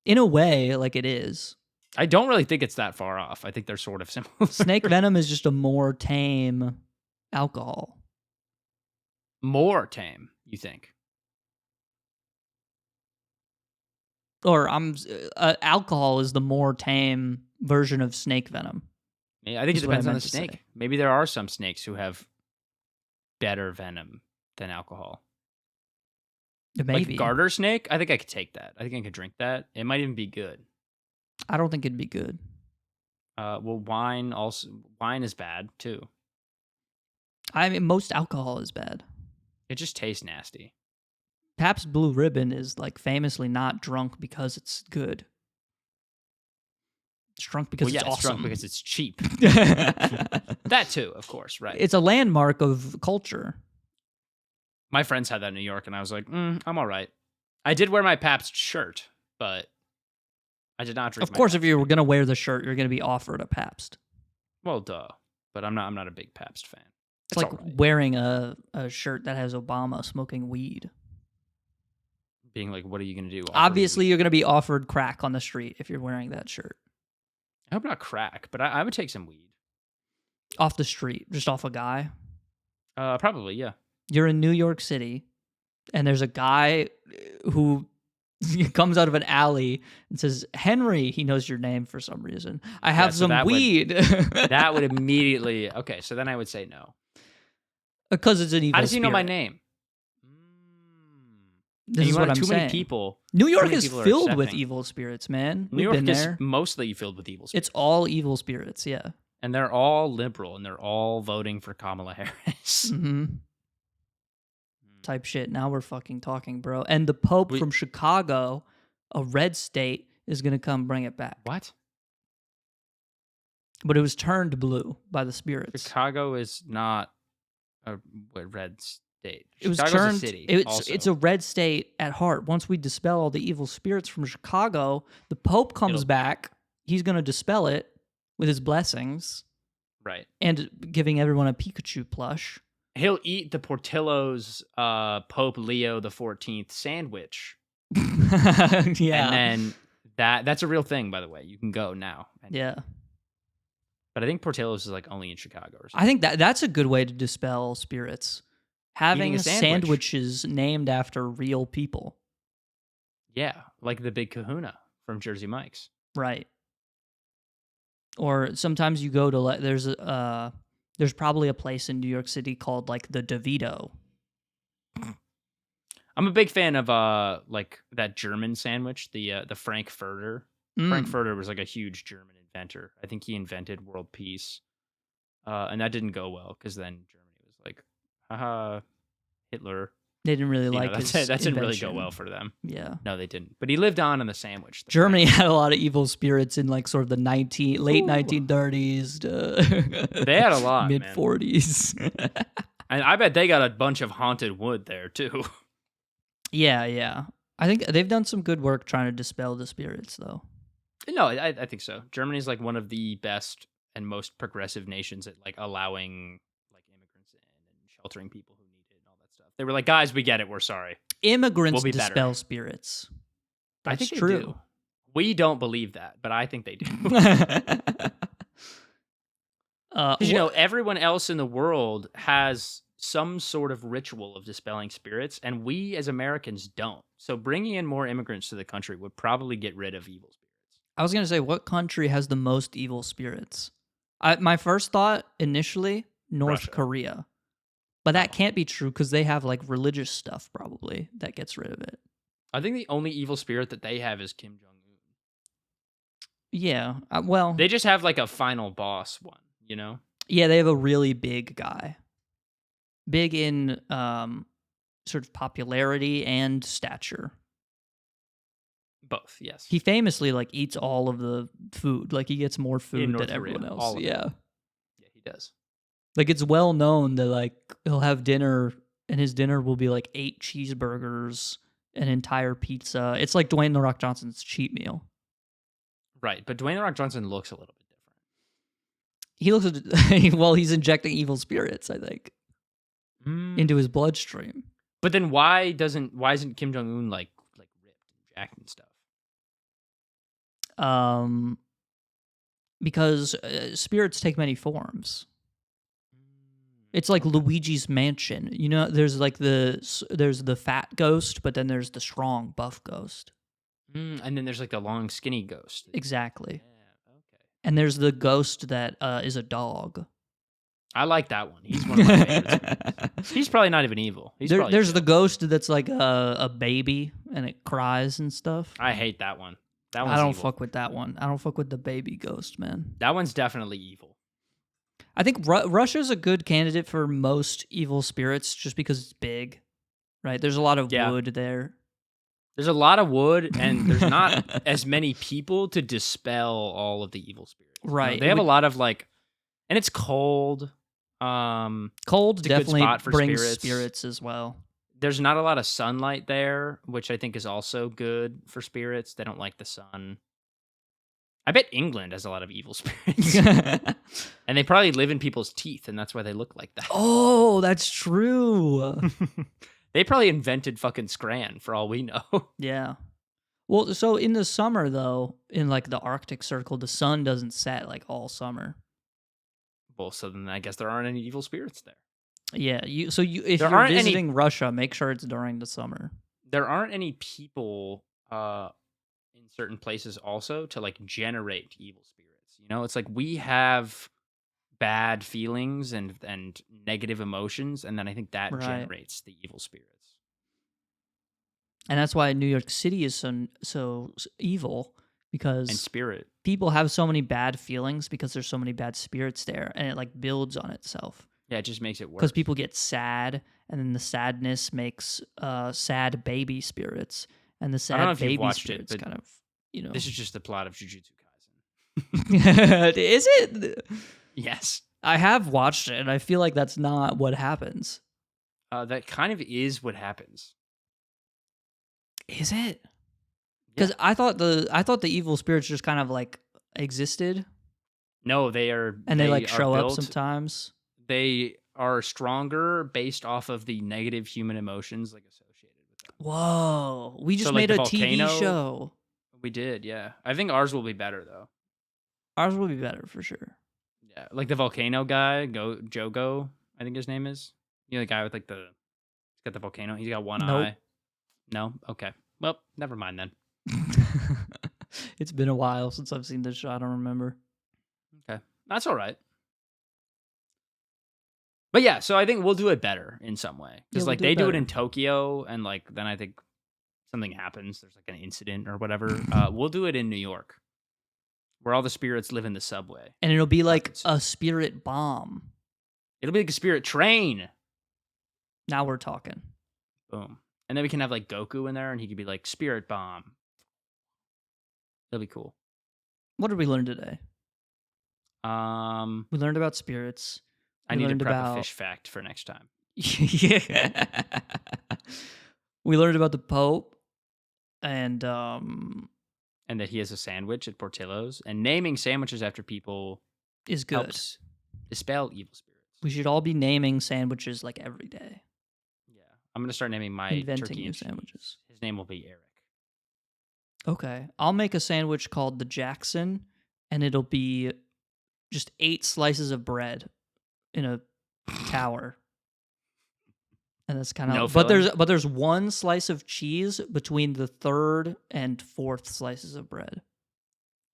In a way, like it is. I don't really think it's that far off. I think they're sort of similar. Snake venom is just a more tame alcohol. More tame, you think? Or alcohol is the more tame version of snake venom. Yeah, I think it depends on the snake. Maybe there are some snakes who have better venom than alcohol. Maybe. Like garter snake, I think I could take that. I think I could drink that. It might even be good. I don't think it'd be good. Well, wine is bad too. I mean, most alcohol is bad. It just tastes nasty. Pabst Blue Ribbon is famously not drunk because it's good. It's drunk because it's awesome. It's drunk because it's cheap. That too, of course, right. It's a landmark of culture. My friends had that in New York, and I was like, I'm all right. I did wear my Pabst shirt, but I did not drink. Of course, if you were gonna wear the shirt, you're gonna be offered a Pabst. Well, duh. But I'm not a big Pabst fan. It's like wearing a shirt that has Obama smoking weed. Being like, what are you gonna do? Obviously, you're gonna be offered crack on the street if you're wearing that shirt. I hope not crack, but I would take some weed. Off the street, just off a guy? Probably, yeah. You're in New York City, and there's a guy who comes out of an alley and says, Henry, he knows your name for some reason. I have some weed. That would immediately... Okay, so then I would say no. Because it's an evil How does he know my spirit. name? This is what I'm too saying. Many people. New York is filled with evil spirits, man. New York been is there. mostly filled with evil spirits. It's all evil spirits, yeah. And they're all liberal, and they're all voting for Kamala Harris. Mm-hmm. Type shit. Now we're fucking talking, bro. And the Pope from Chicago, a red state, is going to come bring it back. What? But it was turned blue by the spirits. Chicago is not a red state. It was Chicago's turned. a city. It's a red state at heart. Once we dispel all the evil spirits from Chicago, the Pope comes back. He's going to dispel it with his blessings, right? And giving everyone a Pikachu plush. He'll eat the Portillo's Pope Leo the 14th sandwich. Yeah, and then that's a real thing, by the way. You can go now. Yeah. But I think Portillo's is like only in Chicago or something. I think that's a good way to dispel spirits. Having sandwiches named after real people. Yeah, like the Big Kahuna from Jersey Mike's. Right. Or sometimes you go to there's probably a place in New York City called like the DeVito. I'm a big fan of like that German sandwich, the Frankfurter. Frankfurter was like a huge German inventor. I think he invented world peace. And that didn't go well because then Germany was like, haha, Hitler. They didn't really like that didn't really go well for them. Yeah. No, they didn't. But he lived on in the sandwich. Germany had a lot of evil spirits in like sort of the late 1930s to they had a lot, mid 40s. And I bet they got a bunch of haunted wood there too. Yeah. I think they've done some good work trying to dispel the spirits though. No, I think so. Germany's like one of the best and most progressive nations at like allowing like immigrants in and sheltering people who need it and all that stuff. They were like, guys, we get it. We're sorry. Immigrants dispel spirits. That's I think true. They do. We don't believe that, but I think they do. Because everyone else in the world has some sort of ritual of dispelling spirits, and we as Americans don't. So bringing in more immigrants to the country would probably get rid of evil spirits. I was going to say, what country has the most evil spirits? My first thought initially, North Korea. But that can't be true because they have like religious stuff probably that gets rid of it. I think the only evil spirit that they have is Kim Jong-un. Yeah, well... They just have like a final boss one, you know? Yeah, they have a really big guy. Big in sort of popularity and stature. Both, yes. He famously like eats all of the food. Like he gets more food than everyone else. Yeah, he does. Like it's well known that like he'll have dinner and his dinner will be like 8 cheeseburgers, an entire pizza. It's like Dwayne "The Rock" Johnson's cheat meal. Right, but Dwayne "The Rock" Johnson looks a little bit different. He looks well. He's injecting evil spirits, I think, into his bloodstream. But then why isn't Kim Jong-un like ripped and jacked and stuff? Because spirits take many forms. It's like Luigi's Mansion. You know, there's like there's the fat ghost, but then there's the strong buff ghost. And then there's like the long skinny ghost. Exactly. Yeah, okay. And there's the ghost that is a dog. I like that one. He's one of my favorites. He's probably not even evil. There's the ghost that's like a baby and it cries and stuff. I hate that one. I don't fuck with that one. I don't fuck with the baby ghost, man. That one's definitely evil. I think Russia's a good candidate for most evil spirits just because it's big, right? There's a lot of wood there. There's a lot of wood, and there's not as many people to dispel all of the evil spirits. Right. They have a lot of like, and it's cold. Cold definitely brings spirits as well. There's not a lot of sunlight there, which I think is also good for spirits. They don't like the sun. I bet England has a lot of evil spirits. And they probably live in people's teeth, and that's why they look like that. Oh, that's true. They probably invented fucking scran for all we know. Yeah. Well, so in the summer though, in like the Arctic Circle, the sun doesn't set like all summer. Well, so then I guess there aren't any evil spirits there. Yeah, if There you're aren't any- visiting Russia, make sure it's during the summer. There aren't any people in certain places also to like generate evil spirits. You know, it's like we have bad feelings and negative emotions, and then I think that Right. generates the evil spirits. And that's why New York City is so evil, And because spirit. people have so many bad feelings because there's so many bad spirits there, and it like builds on itself. Yeah, it just makes it worse. Because people get sad, and then the sadness makes sad baby spirits, and the I don't know sad if you've baby watched it, spirits but kind of, you know. This is just the plot of Jujutsu Kaisen. Is it? Yes. I have watched it, and I feel like that's not what happens. That kind of is what happens. Is it? Because I thought the evil spirits just kind of like existed, No, they are. and they like are show up built- sometimes. They are stronger based off of the negative human emotions like associated with them. Whoa, we just So, like, made the a TV volcano- show. We did, yeah. I think ours will be better though. Ours will be better for sure. Yeah, like the volcano guy, Jogo, I think his name is. You know, the guy with like he's got the volcano. He's got one Nope. eye. No, okay. Well, never mind then. It's been a while since I've seen this show. I don't remember. Okay, that's all right. But yeah, so I think we'll do it better in some way because we'll like do they it do it better. in Tokyo, and like then I think something happens. There's like an incident or whatever. We'll do it in New York, where all the spirits live in the subway. And it'll be like Happens. a spirit bomb. It'll be like a spirit train. Now we're talking. Boom. And then we can have like Goku in there, and he could be like spirit bomb. That'll be cool. What did we learn today? I We learned about spirits. We need to learned prep about a fish fact for next time. yeah. We learned about the Pope, and And that he has a sandwich at Portillo's, and naming sandwiches after people is good. helps dispel evil spirits. We should all be naming sandwiches like every day. Yeah, I'm gonna start naming my Inventing turkey new and cheese. sandwiches. His name will be Eric. Okay. I'll make a sandwich called the Jackson, and it'll be just 8 slices of bread in a tower. And that's kind of No but filling? there's one slice of cheese between the 3rd and 4th slices of bread.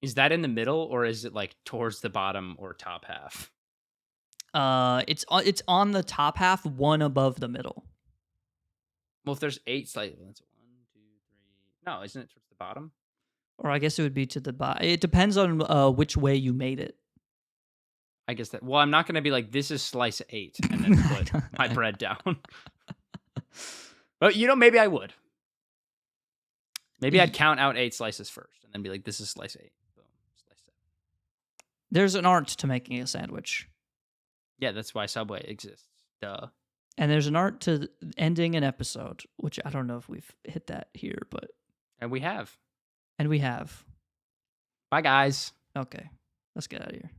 Is that in the middle, or is it like towards the bottom or top half? It's on the top half, one above the middle. Well, if there's 8 slices, that's 1, 2, 3. No, isn't it towards the bottom? Or I guess it would be to the bottom. It depends on which way you made it. I guess that. Well, I'm not gonna be like this is slice 8 and then put my bread down. But you know, maybe I would. Maybe I'd count out 8 slices first, and then be like, "This is slice 8." Boom, slice 7. There's an art to making a sandwich. Yeah, that's why Subway exists. Duh. And there's an art to ending an episode, which I don't know if we've hit that here, but And we have. and we have. Bye, guys. Okay, let's get out of here.